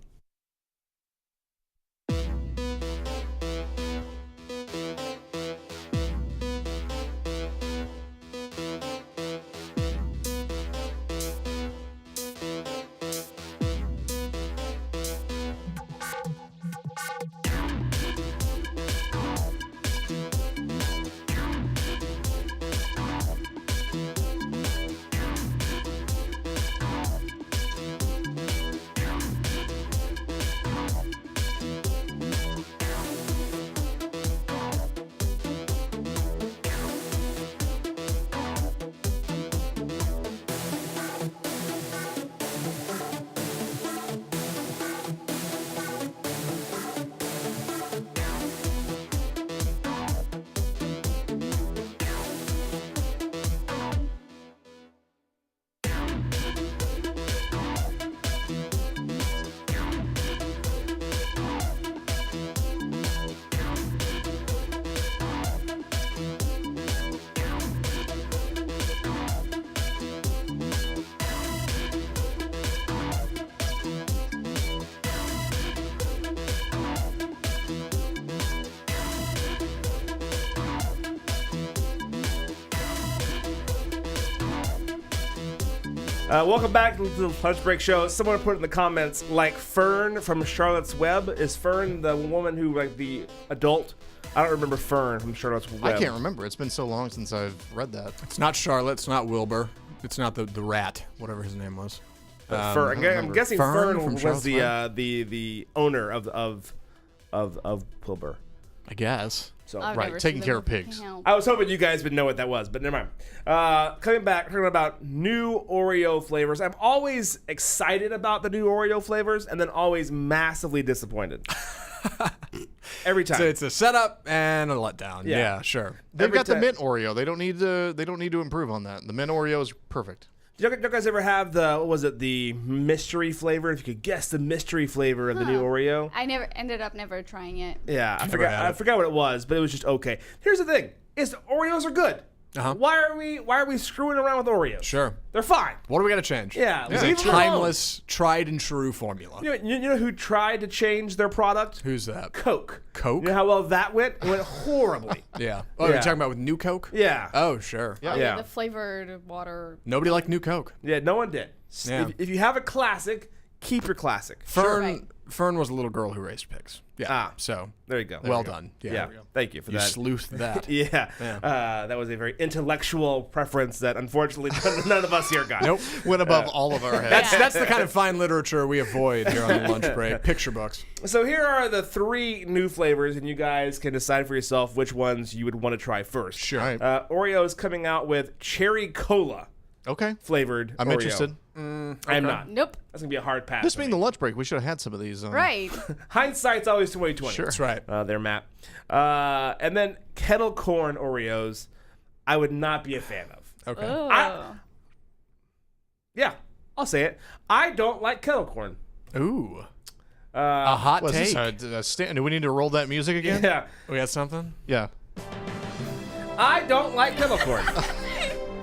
Welcome back to the Lunch Break Show. Someone put in the comments, like Fern from Charlotte's Web. Is Fern the woman who, like, the adult? I don't remember Fern from Charlotte's Web. I can't remember. It's been so long since I've read that. It's not Charlotte. It's not Wilbur. It's not the rat, whatever his name was. Fern. I'm guessing Fern Fern from was Charlotte's the owner of Wilbur. I guess. So I've right, never taking seen care the of movie. pigs. Can't help. I was hoping you guys would know what that was, but never mind. Coming back, talking about new Oreo flavors. I'm always excited about the new Oreo flavors, and then always massively disappointed. Every time. So it's a setup and a letdown. Yeah. Yeah, sure. They've Every got the time. mint Oreo. They don't need to improve on that. The mint Oreo is perfect. Did you guys ever have the mystery flavor? If you could guess the mystery flavor of the new Oreo. I ended up never trying it. Yeah, had I it. forgot what it was, but it was just okay. Here's the thing: is Oreos are good. Uh-huh. Why are we screwing around with Oreos? Sure. They're fine. What do we got to change? Yeah, It's leave a them alone. timeless, tried and true formula. You know who tried to change their product? Who's that? Coke. Coke? You know how well that went? It went horribly. Yeah. Oh, Yeah. you're talking about with New Coke? Yeah. Oh, sure. Yeah. The flavored water. Nobody liked New Coke. Yeah, no one did. Yeah. If you have a classic, keep your classic. Fern Right. Fern was a little girl who raised pigs. Yeah. Ah. So There you go. well done. Yeah. Yeah. Thank you for You that. sleuthed that. Yeah. Yeah. That was a very intellectual preference that unfortunately none of us here got. Nope. Went above all of our heads. That's the kind of fine literature we avoid here on the lunch break. Picture books. So here are the 3 new flavors, and you guys can decide for yourself which ones you would want to try first. Sure. All right. Oreo is coming out with cherry cola Okay. flavored I'm Oreo. interested. I am not. Nope. That's gonna be a hard pass. This for being me. the lunch break, we should have had some of these. Right. Hindsight's always 20/20. Sure. That's right. There, Matt. And then kettle corn Oreos, I would not be a fan of. Okay. Oh. Yeah, I'll say it. I don't like kettle corn. Ooh. A hot Was take. this do we need to roll that music again? Yeah, We got something? Yeah. I don't like kettle corn.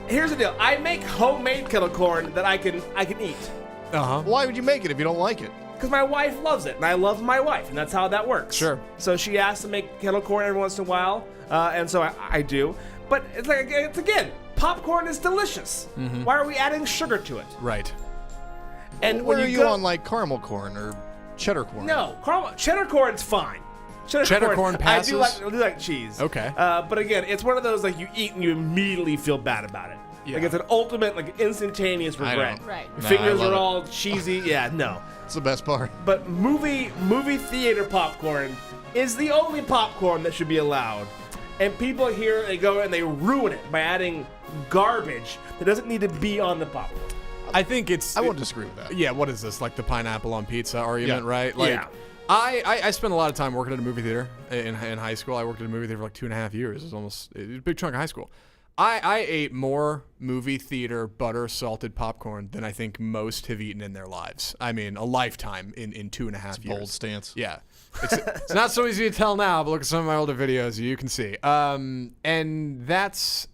Here's the deal. I make homemade kettle corn that I can eat. Uh-huh. Why would you make it if you don't like it? Because my wife loves it, and I love my wife, and that's how that works. Sure. So she asks to make kettle corn every once in a while, and so I do. But it's again, popcorn is delicious. Mm-hmm. Why are we adding sugar to it? Right. And Where when are you go, on like caramel corn or cheddar corn? No, cheddar corn's fine. Cheddar corn passes? I do like cheese. Okay. But again, it's one of those like you eat and you immediately feel bad about it. Yeah. Like it's an ultimate, like instantaneous I regret. know. Right. Your No, fingers I love are it. all cheesy. Yeah, no. It's the best part. But movie theater popcorn is the only popcorn that should be allowed. And people here, they go and they ruin it by adding garbage that doesn't need to be on the popcorn. I think it's... I won't disagree with that. Yeah, what is this? Like the pineapple on pizza argument, Yeah. right? Like, Yeah. I spent a lot of time working at a movie theater in high school. I worked at a movie theater for like 2.5 years. It was a big chunk of high school. I ate more movie theater butter salted popcorn than I think most have eaten in their lives. I mean, a lifetime in 2.5 years. Bold stance. Yeah. It's not so easy to tell now, but look at some of my older videos. You can see. And that's...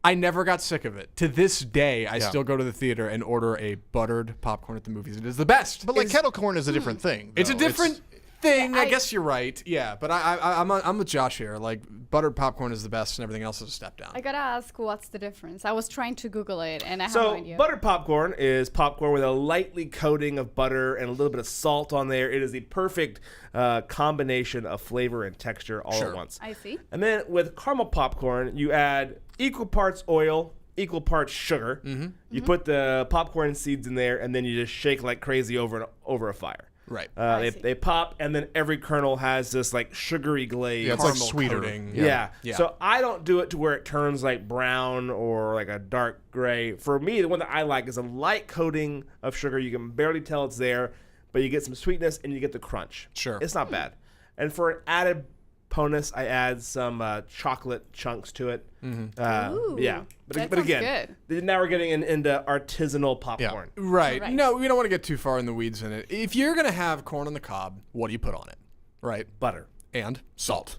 I never got sick of it. To this day, I still go to the theater and order a buttered popcorn at the movies. It is the best. But like kettle corn is a different thing. It's a though. different thing. Yeah, I guess you're right. Yeah, but I'm with Josh here. Like buttered popcorn is the best, and everything else is a step down. I gotta ask, what's the difference? I was trying to Google it, and I have So no idea. buttered popcorn is popcorn with a lightly coating of butter and a little bit of salt on there. It is the perfect combination of flavor and texture all at once. I see. And then with caramel popcorn, you add equal parts oil, equal parts sugar. Mm-hmm. You put the popcorn seeds in there, and then you just shake like crazy over a fire. Right. They pop, and then every kernel has this like sugary glaze. Yeah, it's like Caramel sweeter. coating. Yeah. Yeah. So I don't do it to where it turns like brown or like a dark gray. For me, the one that I like is a light coating of sugar. You can barely tell it's there, but you get some sweetness and you get the crunch. Sure. It's not bad. And for an added bonus, I add some chocolate chunks to it. Ooh, Yeah. that But sounds again, now we're getting into artisanal popcorn. Right. Right. No, we don't want to get too far in the weeds in it. If you're gonna have corn on the cob, what do you put on it? Right. Butter. And salt.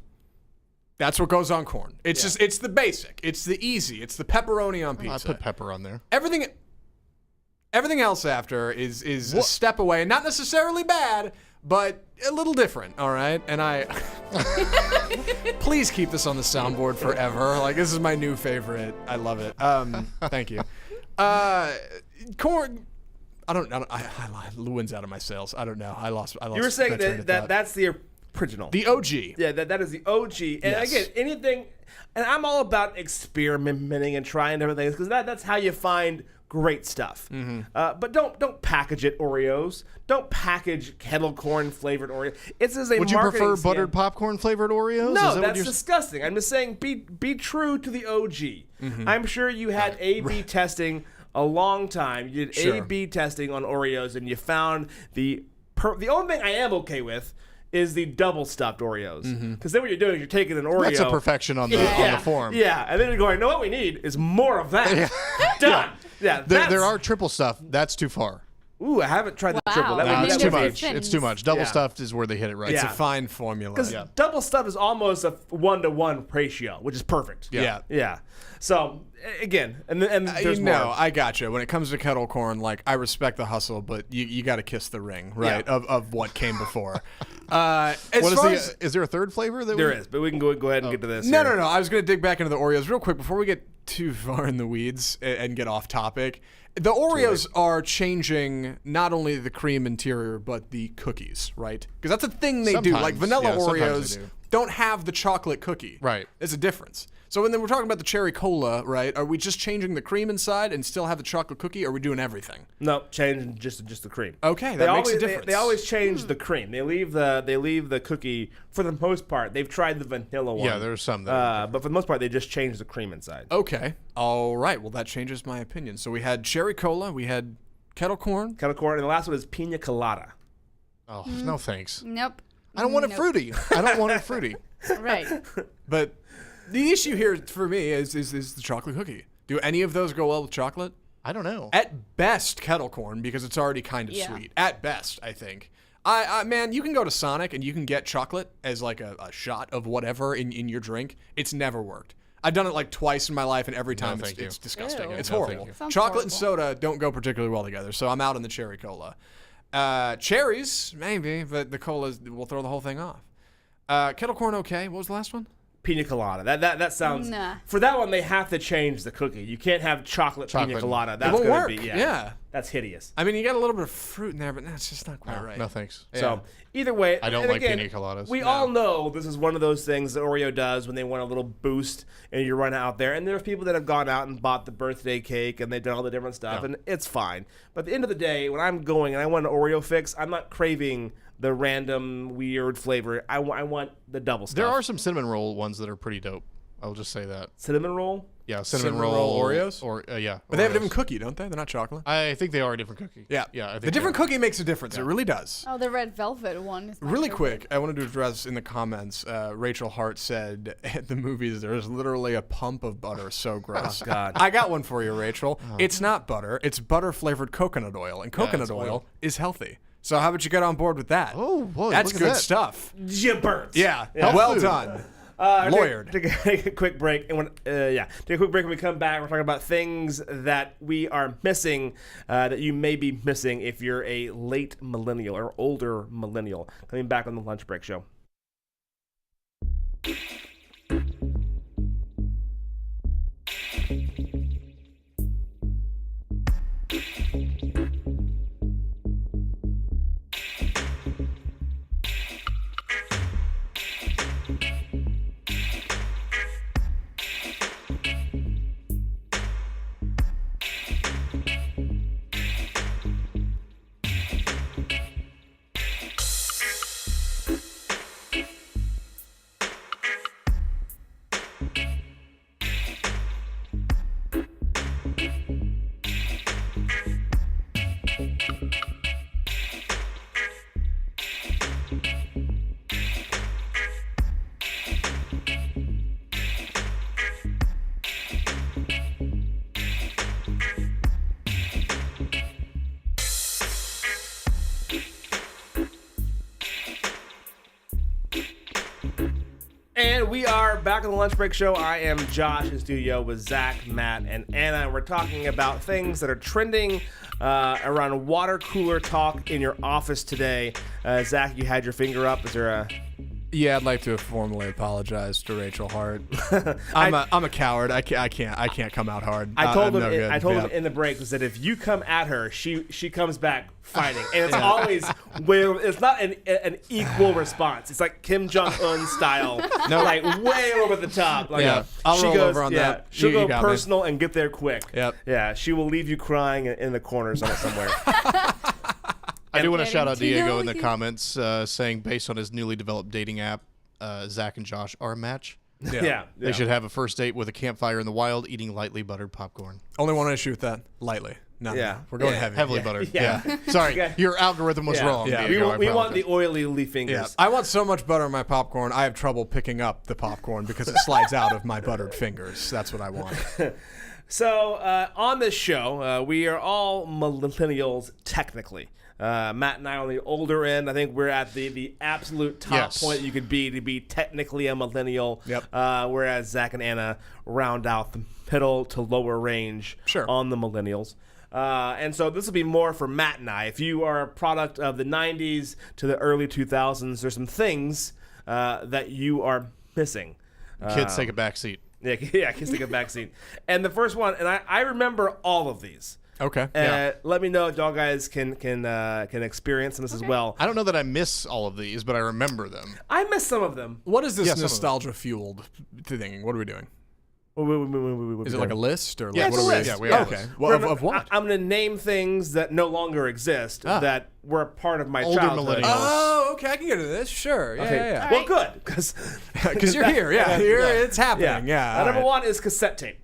That's what goes on corn. It's just it's the basic. It's the easy. It's the pepperoni on I pizza. put pepper on there. Everything else after is a step away, and not necessarily bad, but a little different, all right? And I please keep this on the soundboard forever. Like this is my new favorite. I love it. Thank you. Corn. I wins out of my sails. I don't know. I lost. You were saying that's the original. The OG. Yeah, that is the OG. And again, anything, and I'm all about experimenting and trying different things because that's how you find great stuff. But don't package it Oreos. Don't package kettle corn flavored Oreos. It's as a Would you marketing prefer scam. buttered popcorn flavored Oreos? No, Is that what that's you're disgusting. I'm just saying be true to the OG. I'm sure you had A/B testing a long time. You did A/B testing on Oreos, and you found the only thing I am okay with is the double stuffed Oreos. Because then what you're doing is you're taking an Oreo. That's a perfection on the form. Yeah, and then you're going, no, what we need is more of that. Done. Yeah, there are triple stuff. That's too far. Ooh, I haven't tried the triple. No, would it's be too different much. things. It's too much. Double stuffed is where they hit it right. It's Yeah. a fine formula. Because double stuff is almost a 1-to-1 ratio, which is perfect. Yeah. So again, and there's more. I gotcha. When it comes to kettle corn, like I respect the hustle, but you got to kiss the ring, right? Yeah. Of what came before. Is there a third flavor that There is, but we can go ahead and get to this. No. here. I was gonna dig back into the Oreos real quick before we get too far in the weeds and get off topic. The Oreos are changing not only the cream interior but the cookies, right? Because that's a thing they do. Sometimes, Like vanilla yeah, sometimes Oreos they do. don't have the chocolate cookie. Right. It's a difference. So when we're talking about the cherry cola, right? Are we just changing the cream inside and still have the chocolate cookie? Or are we doing everything? No, changing just the cream. Okay, They that makes always, a difference. They always change the cream. They leave the cookie for the most part. They've tried the vanilla one. Yeah, there's some that but for the most part, they just change the cream inside. Okay. All right. Well, that changes my opinion. So we had cherry cola, we had kettle corn. Kettle corn, and the last one is pina colada. Oh, no thanks. Nope. I don't want it Nope. fruity. I don't want it fruity. Right. But the issue here for me is the chocolate cookie. Do any of those go well with chocolate? I don't know. At best, kettle corn, because it's already kind of sweet. At best, I think. Man, you can go to Sonic and you can get chocolate as like a shot of whatever in your drink. It's never worked. I've done it like twice in my life, and every time thank you. it's disgusting. Ew. It's No, thank horrible. you. Sounds Chocolate and horrible. soda don't go particularly well together, so I'm out on the cherry cola. Cherries, maybe, but the colas will throw the whole thing off. Kettle corn, okay. What was the last one? Pina colada. That sounds. Nah. For that one, they have to change the cookie. You can't have chocolate pina Chocolate. colada. It That's won't gonna work. be Yeah. That's hideous. I mean, you got a little bit of fruit in there, but that's just not quite right. No thanks. So either way, I don't and like again, pina coladas. We all know this is one of those things that Oreo does when they want a little boost and you run out there. And there's people that have gone out and bought the birthday cake and they've done all the different stuff, and it's fine. But at the end of the day, when I'm going and I want an Oreo fix, I'm not craving the random weird flavor. I want the double stuff. There are some cinnamon roll ones that are pretty dope. I'll just say that. cinnamon roll. Yeah, Cinnamon roll Oreos? Or yeah. But they have a Oreos. different cookie, don't they? They're not chocolate. I think they are a different cookie. Yeah. Yeah. I think The different they are. cookie makes a difference. It really does. Oh, the red velvet one. Is my Really favorite. quick, I wanted to address in the comments. Rachel Hart said at the movies there's literally a pump of butter. So gross. Oh, God. I got one for you, Rachel. It's not butter. It's butter flavored coconut oil, and coconut it's oil oil. is healthy. So how about you get on board with that? Oh, boy, that's look at good that. stuff. Gibbert. Yeah. Health Well food. done. Lawyered. Take a quick break, and take a quick break. When we come back, we're talking about things that we are missing, that you may be missing if you're a late millennial or older millennial. Coming back on the Lunch Break Show. And we are back on the Lunch Break Show. I am Josh in studio with Zach, Matt, and Anna. And we're talking about things that are trending around water cooler talk in your office today. Zach, you had your finger up. Is there a... Yeah, I'd like to formally apologize to Rachel Hart. I'm a coward. I can't come out hard. I told I'm him. no good. I told Yeah. him in the break was that if you come at her, she comes back fighting, and it's always where it's not an equal response. It's like Kim Jong Un style, like way over the top. Like, Yeah, I'll she roll goes, over on that. She'll You go got me. personal and get there quick. Yep. Yeah, she will leave you crying in the corner somewhere. I do want to shout out Getting to Diego know in the you. comments saying, based on his newly developed dating app, Zach and Josh are a match. Yeah. They should have a first date with a campfire in the wild, eating lightly buttered popcorn. Only one issue with that. Lightly. No, Yeah. we're going Yeah. heavy. Heavily Yeah. buttered. Yeah. Yeah. Sorry, Okay. your algorithm was wrong, Yeah. Diego. We I want the apologize. oily leaf fingers. Yeah. I want so much butter in my popcorn. I have trouble picking up the popcorn because it slides out of my buttered fingers. That's what I want. So on this show, we are all millennials technically. Matt and I are on the older end. I think we're at the absolute top Yes. point you could be to be technically a millennial. Yep. Whereas Zach and Anna round out the middle to lower range Sure. on the millennials. And so this will be more for Matt and I. If you are a product of the 90s to the early 2000s, there's some things that you are missing. Kids take a back seat. Yeah, kids take a backseat. And the first one, and I remember all of these. Okay. Let me know if y'all guys can experience this as well. I don't know that I miss all of these, but I remember them. I missed some of them. What is this Yeah, some of them. nostalgia-fueled thing? What are we doing? Is Is it like a list or like Yeah, what it's are a we? list. Yeah, we have a okay. list. Well, of what? I'm going to name things that no longer exist that were a part of my Older childhood. millennials. Oh, okay. I can get into this. Sure. Yeah, Okay. yeah. Well, good, because Because you're here. Yeah, it's happening. Yeah. all Number right. one is cassette tape.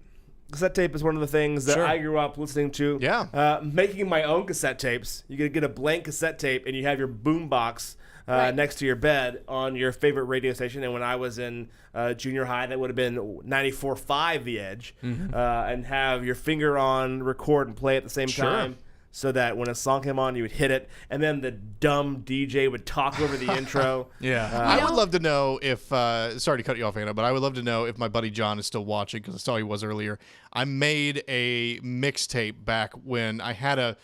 Cassette tape is one of the things that Sure. I grew up listening to. Yeah. Making my own cassette tapes. You could get a blank cassette tape and you have your boom box Right. next to your bed on your favorite radio station. And when I was in junior high, that would have been 94.5 The Edge. And have your finger on record and play at the same time. So that when a song came on, you would hit it, and then the dumb DJ would talk over the intro. Yeah. I would love to know if, sorry to cut you off, Anna, but I would love to know if my buddy John is still watching, because I saw he was earlier. I made a mixtape back when I had a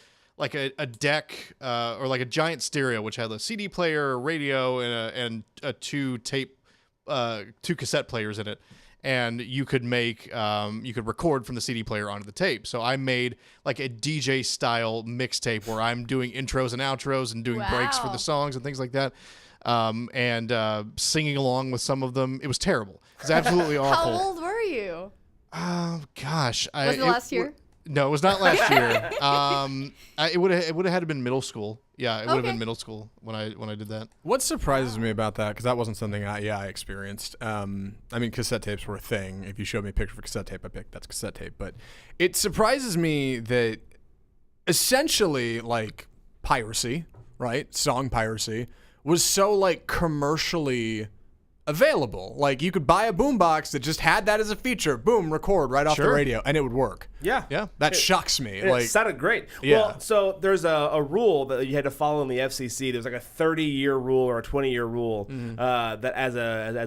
deck or like a giant stereo, which had a CD player, a radio, and two cassette players in it. And you could record from the CD player onto the tape. So I made like a DJ style mixtape where I'm doing intros and outros and doing breaks for Wow. the songs and things like that. And singing along with some of them. It was terrible. It was absolutely How awful. old were you? Oh gosh. Was it last year? No, it was not last year. It would have had to been middle school. Yeah, it would have Okay. been middle school when I did that. What surprises me about that, because that wasn't something I experienced. I mean, cassette tapes were a thing. If you showed me a picture of a cassette tape, I picked that's cassette tape. But it surprises me that essentially, like, piracy, right? Song piracy was so, like, commercially available. Like, you could buy a boombox that just had that as a feature. Boom, record right off the Sure. radio, and it would work. Yeah. Yeah. That shocks me. It Like, sounded great. Yeah. Well, so there's a rule that you had to follow in the FCC. There's like a 30-year rule or a 20-year rule that as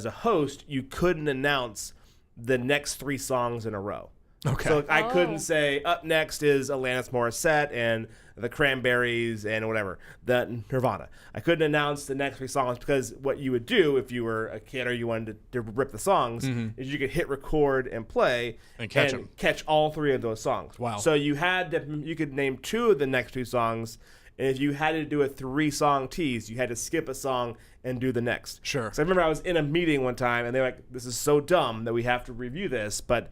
a host, you couldn't announce the next 3 songs in a row. Okay. So I couldn't say up next is Alanis Morissette and the Cranberries and whatever, the Nirvana. I couldn't announce the next 3 songs because what you would do if you were a kid or you wanted to rip the songs is you could hit record and play And catch 'em. catch all 3 of those songs. Wow. So you could name 2 of the next 2 songs, and if you had to do a 3-song tease, you had to skip a song and do the next. Sure. So I remember I was in a meeting one time and they were like, "This is so dumb that we have to review this, but."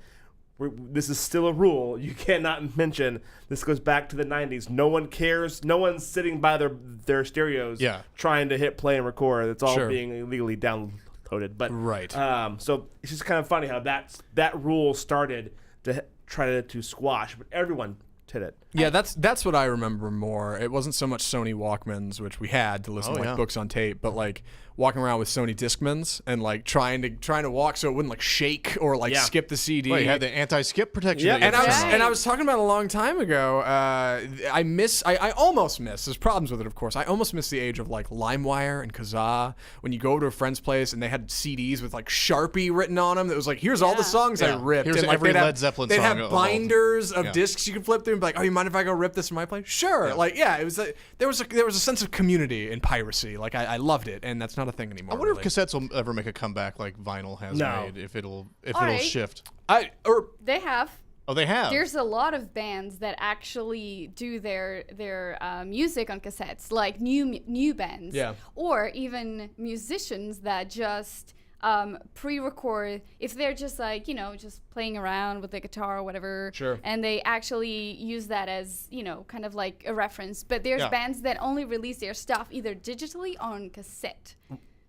This is still a rule. You cannot mention this goes back to the 90s. No one cares. No one's sitting by their stereos trying to hit play and record. It's all Sure. being illegally downloaded. But Right. so it's just kind of funny how that rule started to try to squash, but everyone did it. Yeah, that's what I remember more. It wasn't so much Sony Walkmans, which we had to listen to like books on tape, but like walking around with Sony Discmans and like trying to walk so it wouldn't like shake or like skip the CD. Well, you had the anti-skip protection. Yeah, that you And had to turn on. I was talking about a long time ago. I almost miss. There's problems with it, of course. I almost miss the age of like LimeWire and Kazaa when you go to a friend's place and they had CDs with like Sharpie written on them. That was like, here's all the songs I ripped. Here's and, like, every they'd have- Led Zeppelin They'd song have of all. binders of Yeah. discs you could flip through. and be like, "Oh, you mind if I go rip this in my place?" Sure. It was there was a sense of community in piracy. Like I loved it, and that's not a thing anymore. I wonder really. if cassettes will ever make a comeback like vinyl has made. If it'll right. shift. They have. Oh, they have. There's a lot of bands that actually do their music on cassettes, like new bands, or even musicians that just pre-record if they're just like just playing around with the guitar or whatever. Sure. And they actually use that as kind of like a reference. But there's bands that only release their stuff either digitally or on cassette.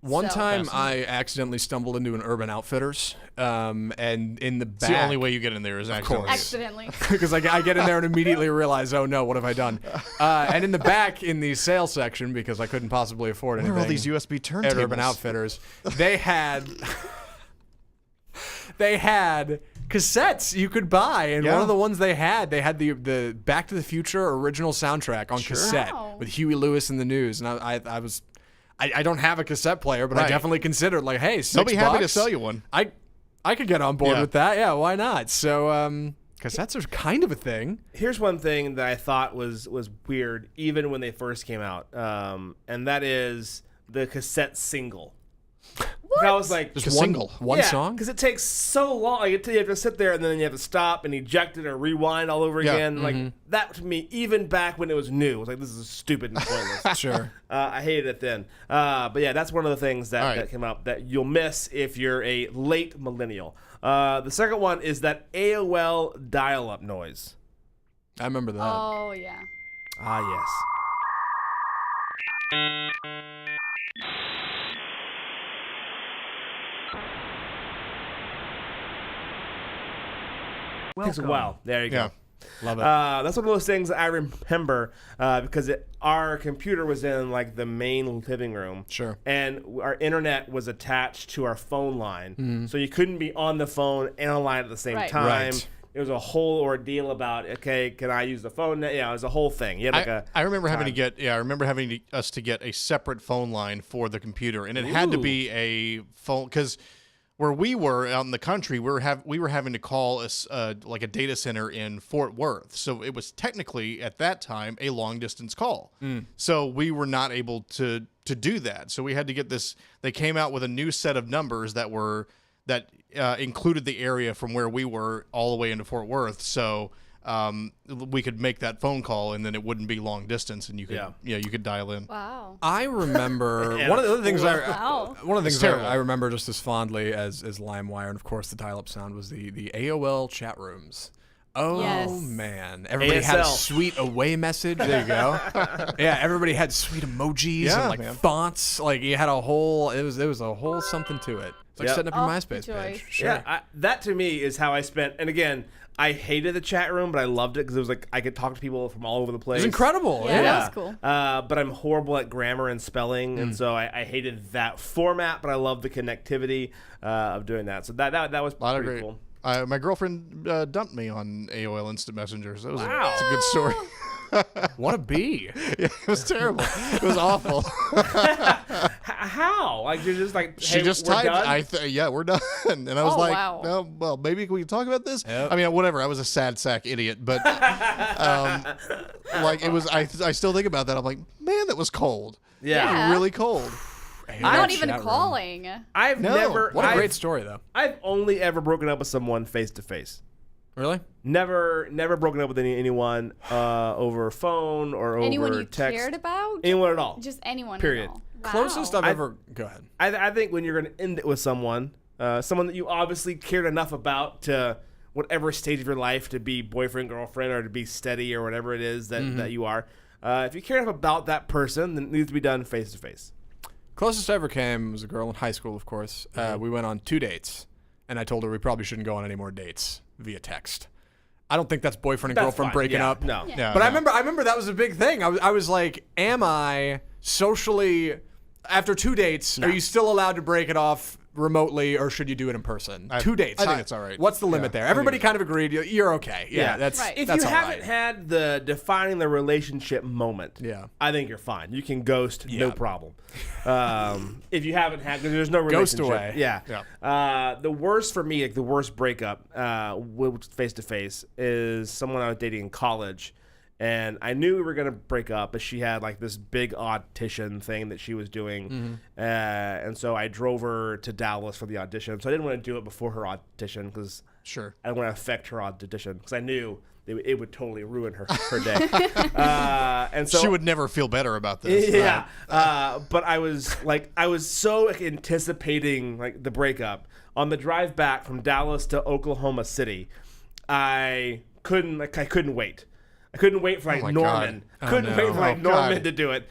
One time I accidentally stumbled into an Urban Outfitters, and in the back... It's the only way you get in there is accidentally. Because I get in there and immediately realize, oh no, what have I done? And in the back, in the sales section, because I couldn't possibly afford anything... Where are all these USB turntables? At Urban Outfitters, they had... they had cassettes you could buy, and one of the ones they had the Back to the Future original soundtrack on cassette with Huey Lewis and the News, and I don't have a cassette player, but I definitely considered like, hey, $6. They'll be happy to sell you one. I could get on board with that. Yeah, why not? So cassettes are kind of a thing. Here's one thing that I thought was weird, even when they first came out, and that is the cassette single. What? I was like, just one song? Because it takes so long. Like, you have to sit there and then you have to stop and eject it or rewind all over again. Like that to me, even back when it was new, I was like, this is stupid and pointless. Sure. I hated it then. But yeah, that's one of the things that came up that you'll miss if you're a late millennial. The second one is that AOL dial-up noise. I remember that. Oh yeah. Ah yes. Takes a while. There you go. Love it. That's one of those things that I remember because our computer was in like the main living room. Sure. And our internet was attached to our phone line, so you couldn't be on the phone and on line at the same time. Right. It was a whole ordeal about, okay, can I use the phone? Yeah, it was a whole thing. You had I remember having us to get a separate phone line for the computer, and it had to be a phone because where we were out in the country, we were having to call like a data center in Fort Worth. So it was technically at that time a long distance call. So we were not able to do that. So we had to get this. They came out with a new set of numbers that included the area from where we were all the way into Fort Worth. So we could make that phone call, and then it wouldn't be long distance, and you could you could dial in. Wow. I remember one of the other things I remember just as fondly as LimeWire, and of course the dial-up sound was the AOL chat rooms. Oh yes. Man, everybody had a sweet away message. There you go. Yeah, everybody had sweet emojis and like fonts. Like you had a whole. It was a whole something to it. It's like setting up your MySpace page. Sure. Yeah, that to me is how I spent. And again, I hated the chat room, but I loved it because it was like I could talk to people from all over the place. It was incredible. Yeah, that was cool. But I'm horrible at grammar and spelling, and so I hated that format. But I love the connectivity of doing that. So that was pretty cool. My girlfriend dumped me on AOL Instant Messenger. So it's a good story. What a bee. Yeah, it was terrible. It was awful. How? Like you're just like, she just typed. Done? We're done. And I was like, wow. oh, well, maybe we can talk about this. Yep. I mean, whatever. I was a sad sack idiot, but like it was. I still think about that. I'm like, man, that was cold. Yeah. Really cold. Not even calling. I've never. What a great story, though. I've only ever broken up with someone face to face. Really? Never broken up with anyone over phone or over Anyone you text. cared about? Anyone at all. Just anyone. Period. At all. Wow. Closest I've ever. Go ahead. I think when you're going to end it with someone that you obviously cared enough about to whatever stage of your life to be boyfriend, girlfriend, or to be steady or whatever it is that you are. If you care enough about that person, then it needs to be done face to face. Closest I ever came was a girl in high school, of course. We went on 2 dates, and I told her we probably shouldn't go on any more dates via text. I don't think that's boyfriend and girlfriend breaking up. No. Yeah. But I remember that was a big thing. I was like, am I socially, after 2 dates, are you still allowed to break it off remotely or should you do it in person? 2 dates. I think it's all right. What's the limit there? Everybody kind of agreed. You're okay. Yeah, Yeah. that's Right. If that's you all haven't right. had the defining the relationship moment, Yeah. I think you're fine. You can ghost, no Yeah. problem. If you haven't had, because there's no Ghost relationship. away. Yeah. The worst for me, like the worst breakup, face to face, is someone I was dating in college. And I knew we were gonna break up, but she had like this big audition thing that she was doing, and so I drove her to Dallas for the audition. So I didn't want to do it before her audition because Sure. I didn't want to affect her audition because I knew it would totally ruin her day. And so She would never feel better about this. yeah. But I was so anticipating like the breakup on the drive back from Dallas to Oklahoma City. I couldn't wait. I couldn't wait for like my Norman. God. Couldn't Oh, wait no. for like Oh, Norman God. to do it.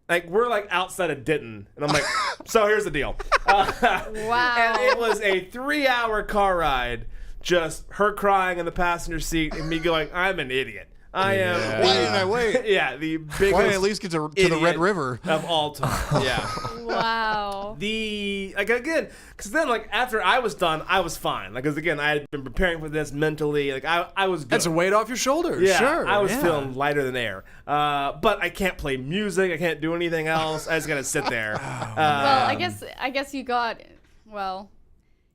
Like we're like outside of Denton, and I'm like, so here's the deal. Wow. And it was a 3-hour car ride, just her crying in the passenger seat and me going, I'm an idiot. I am. Why didn't I wait? Yeah, the biggest. Why didn't I at least get to the idiot Red River? of all time? Yeah. Wow. Again, because then like after I was done, I was fine. Like, because again, I had been preparing for this mentally. Like I was good. That's a weight off your shoulders. Yeah, Sure. I was yeah. feeling lighter than air. But I can't play music. I can't do anything else. I just gotta sit there. Well, I guess you got. Well,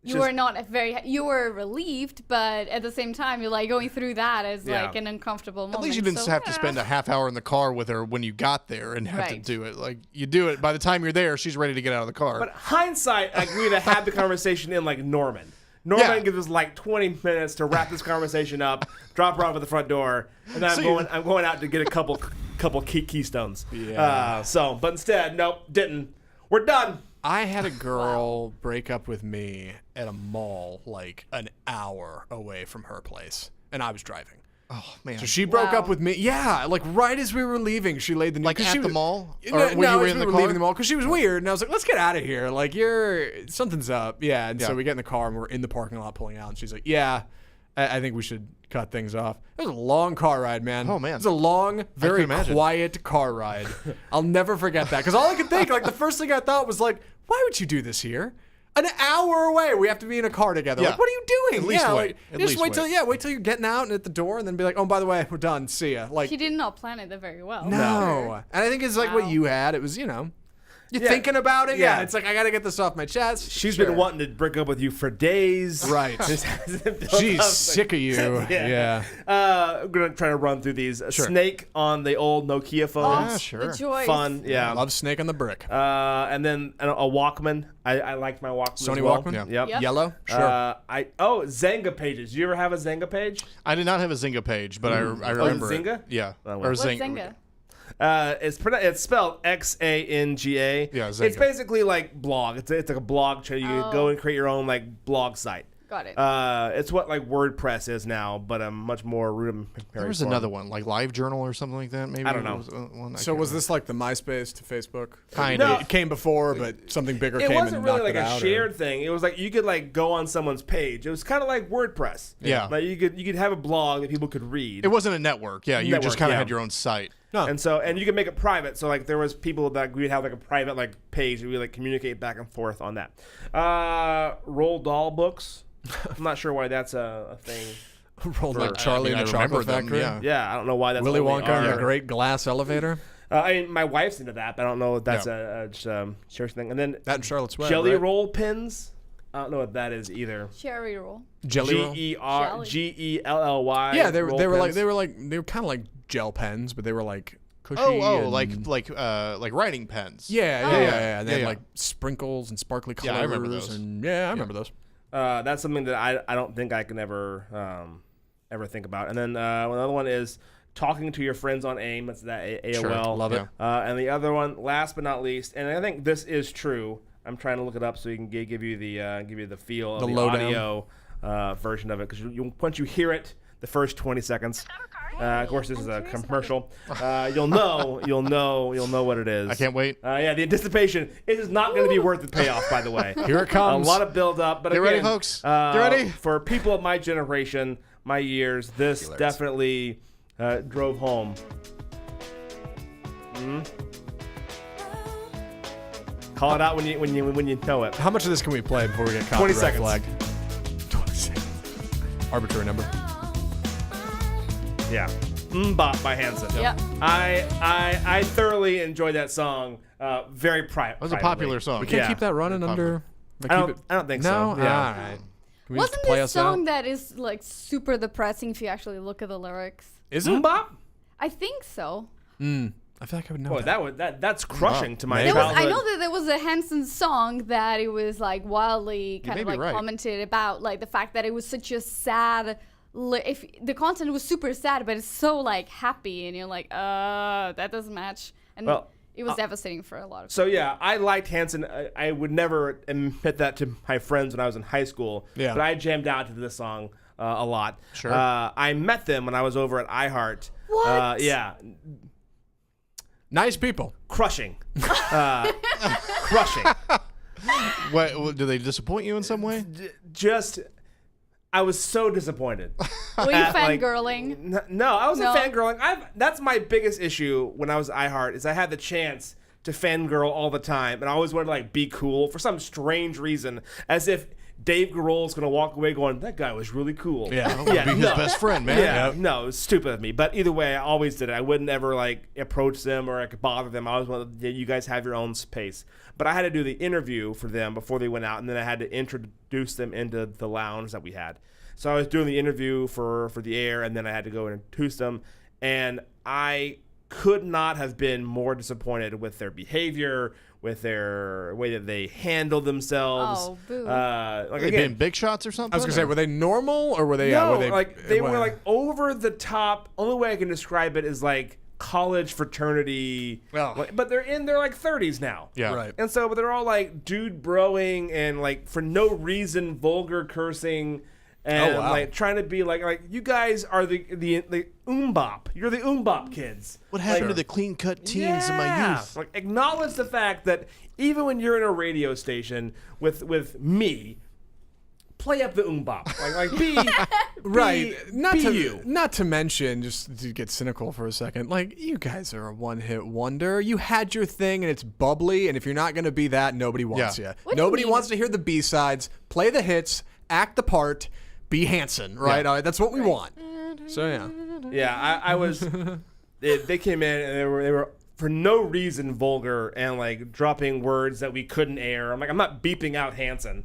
you Just- were not you were relieved, but at the same time, you're like going through that as Yeah. like an uncomfortable moment. At least you didn't so, have to spend a half hour in the car with her when you got there and have to Right. do it. Like you do it by the time you're there, she's ready to get out of the car. But hindsight, like we'd have had the conversation in like Norman. Norman Yeah. gives us like 20 minutes to wrap this conversation up, drop her off at the front door, and then I'm going out to get a couple keystones. Yeah. But instead, nope, didn't. We're done. I had a girl break up with me at a mall like an hour away from her place, and I was driving. oh man. So she broke Wow. up with me. Yeah, like right as we were leaving, she laid the news. Like 'cause at she the was- mall? No, Or when no, you were as in we the were leaving car? the mall because she was weird, and I was like, "Let's get out of here. Like something's up." Yeah, and Yeah. so we get in the car and we're in the parking lot pulling out, and she's like, "Yeah, I think we should cut things off." It was a long car ride, man. Oh, man. It was a long, very imagine. quiet car ride. I'll never forget that because all I could think, like the first thing I thought was like, "Why would you do this here? An hour away, we have to be in a car together. Yeah. Like, what are you doing? At least yeah, wait. like, At just least wait till wait. wait till you're getting out and at the door, and then be like, "Oh, by the way, we're done. See ya." Like, She did not plan it very well. no. And I think it's like what Wow. you had. It was, you're Yeah. thinking about it. Yeah. Yeah. It's like, I got to get this off my chest. She's Sure. been wanting to break up with you for days. Right. This hasn't built She's up. sick of you. Yeah. I'm gonna try to run through these. Snake on the old Nokia phones. Yeah, sure. The joys. Fun. Yeah. Love Snake on the Brick. And then a Walkman. I liked my Walkman. Sony as well. Walkman? Yeah. Yep. Yep. Yellow? Sure. Zynga pages. Do you ever have a Zynga page? I did not have a Zynga page, but I remember it. Zynga? Yeah. Oh, well. Or What's Zynga. Zynga? It's spelled Xanga. Yeah, It's Zynga. basically like blog. It's like a blog channel. You can go and create your own like blog site. Got it. It's what like WordPress is now, but a much more rudimentary. There was form. another one, like Live Journal or something like that. Maybe I don't know. Was, one I So can't was this like the MySpace to Facebook? Kind No. of. It came before, but something bigger It came wasn't and really knocked like it a out, or- shared thing. It was like you could like go on someone's page. It was kind of like WordPress. Yeah. Like you could have a blog that people could read. It wasn't a network. Yeah, you Network, just kind of yeah. had your own site. No. And you could make it private. So like there was people that we'd have like a private like page and we like communicate back and forth on that. Roald Dahl books. I'm not sure why that's a thing. Rolled like I Charlie mean, in the I remember Chocolate them, Factory. yeah. Yeah, I don't know why that's Willy only Wonka and the our- Great Glass Elevator. I mean, my wife's into that, but I don't know if that's Yeah. a just, serious thing. And then That and Charlotte's Web. Jelly right? Roll pins. I don't know what that is either. Cherry roll. Jelly Roll. GELLY. Yeah, they were roll like pens. they were kind of like gel pens, but they were like cushy. Oh, and- like writing pens. Yeah, Oh. yeah, yeah. And then Yeah. like sprinkles and sparkly colors. Yeah, I remember those. And yeah, I remember those. That's something that I don't think I can ever think about. And then another one is talking to your friends on AIM. That's that AOL. Sure, love it. And the other one, last but not least, and I think this is true. I'm trying to look it up so you can give you the feel of The the lowdown. audio version of it, because once you hear it, the first 20 seconds. Of course, this is a commercial. You'll know what it is. I can't wait. Yeah, the anticipation. It is not going to be worth the payoff, by the way. Here it comes. A lot of build up, but Get again, ready, folks. Get ready. For people of my generation, my years, this definitely drove home. Call it out when you know it. How much of this can we play before we get 20 copyright seconds. flagged? 20 seconds. Arbitrary number. Yeah. Mbop by Hanson. Yep. I thoroughly enjoyed that song. Very private. That was a popular song. We can't Yeah. keep that running under. I don't think so. No? Yeah. All right. Can we Wasn't just play this us song out? that is like super depressing if you actually look at the lyrics? Is it? Mbop? I think so. I feel like I would know Boy, that. that's crushing to my Maybe. I childhood. know that there was a Hanson song that it was like wildly kind may of be like right. commented about, like the fact that it was such a sad. If the content was super sad, but it's so like happy, and you're like, that doesn't match. And Well, it was devastating for a lot of. So yeah, I liked Hanson. I would never admit that to my friends when I was in high school. Yeah. But I jammed out to this song a lot. Sure. I met them when I was over at iHeart. What? Yeah. Nice people. Crushing. Crushing. What, do they disappoint you in some way? Just, I was so disappointed. Were you at, like, fangirling? No, I wasn't No? fangirling. That's my biggest issue when I was at iHeart is I had the chance to fangirl all the time, and I always wanted to like be cool for some strange reason, as if Dave Grohl's gonna walk away going, "That guy was really cool." Yeah. I want to be his best friend, man. Yeah, no, it was stupid of me. But either way, I always did it. I wouldn't ever like approach them or like bother them. I always wanted, yeah, you guys have your own space. But I had to do the interview for them before they went out, and then I had to introduce them into the lounge that we had. So I was doing the interview for the air, and then I had to go and introduce them, and I could not have been more disappointed with their behavior, with their way that they handled themselves. Oh, boo. Like They again, being big shots or something? I was gonna say, were they normal or were they? no, were they like they were well, like over the top. Only way I can describe it is like college fraternity. Well. But they're in their like 30s now. Yeah. Right. And so, but they're all like dude broing and like for no reason vulgar cursing and Oh, wow. like trying to be like you guys are the Umbop. You're the Umbop kids. What happened to the clean-cut teens in my youth? Like acknowledge the fact that even when you're in a radio station with me, play up the Umbop. Like be Right. Not be to you. not to mention, just to get cynical for a second, like you guys are a one-hit wonder. You had your thing and it's bubbly, and if you're not gonna be that, nobody wants Yeah. you. What do you Nobody mean? wants to hear the B-sides. Play the hits, act the part, be Hanson, right? Yeah. All right, that's what we want. So yeah. Yeah, I was. They came in and they were for no reason vulgar and like dropping words that we couldn't air. I'm like, I'm not beeping out Hanson,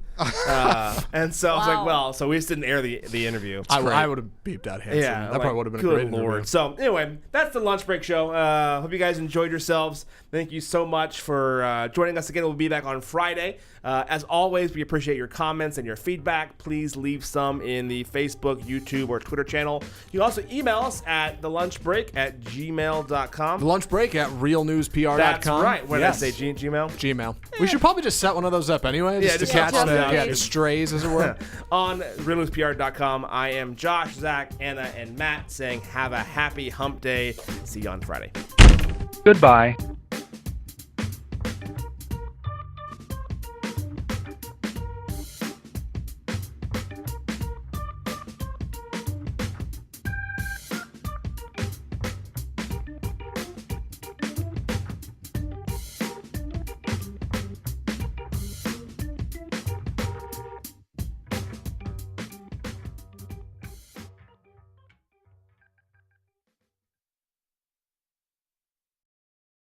and so I was like, Wow. well, so we just didn't air the interview. I would have beeped out Hanson. Yeah, that like, probably would have been a good great lord. interview. So anyway, that's the lunch break show. Hope you guys enjoyed yourselves. Thank you so much for joining us again. We'll be back on Friday. As always, we appreciate your comments and your feedback. Please leave some in the Facebook, YouTube, or Twitter channel. You can also email us at thelunchbreak@gmail.com. The lunch break at realnewspr.com. That's right. What Yes. did I say? Gmail? Gmail. We should probably just set one of those up anyway, just just to catch on the, the- the strays, as it were. On realnewspr.com. I am Josh, Zach, Anna, and Matt saying have a happy hump day. See you on Friday. Goodbye.